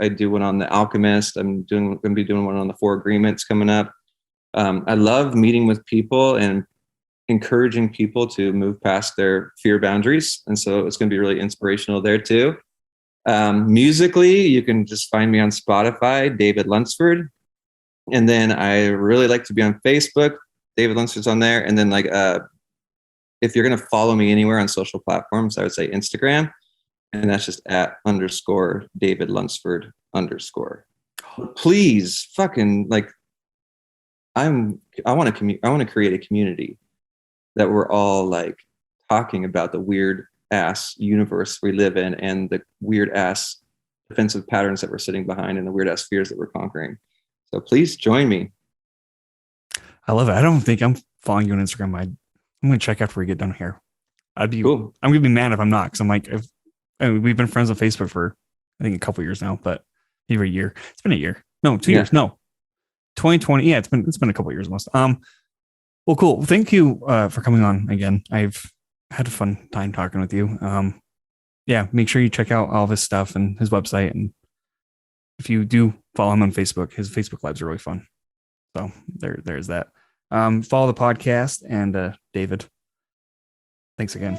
I do one on the Alchemist. I'm going to be doing one on the Four Agreements coming up. I love meeting with people and encouraging people to move past their fear boundaries. And so it's going to be really inspirational there too. Musically, you can just find me on Spotify, David Lunsford. And then I really like to be on Facebook. David Lunsford's on there. And then like, if you're going to follow me anywhere on social platforms, I would say Instagram, and that's just @_David Lunsford _. Please fucking like, I want to create a community that we're all like talking about the weird ass universe we live in and the weird ass defensive patterns that we're sitting behind and the weird ass fears that we're conquering. So please join me. I love it. I don't think I'm following you on Instagram. I'm going to check after we get done here. Cool. I'm going to be mad if I'm not, because I'm like, we've been friends on Facebook for, I think, a couple years now, but maybe a year. It's been a year. No, 2 years. No, 2020. Yeah, it's been a couple years almost. Well, cool. Thank you for coming on again. I've had a fun time talking with you. Yeah, make sure you check out all of his stuff and his website. And if you do follow him on Facebook, his Facebook lives are really fun. So there's that. Follow the podcast, and David, thanks again.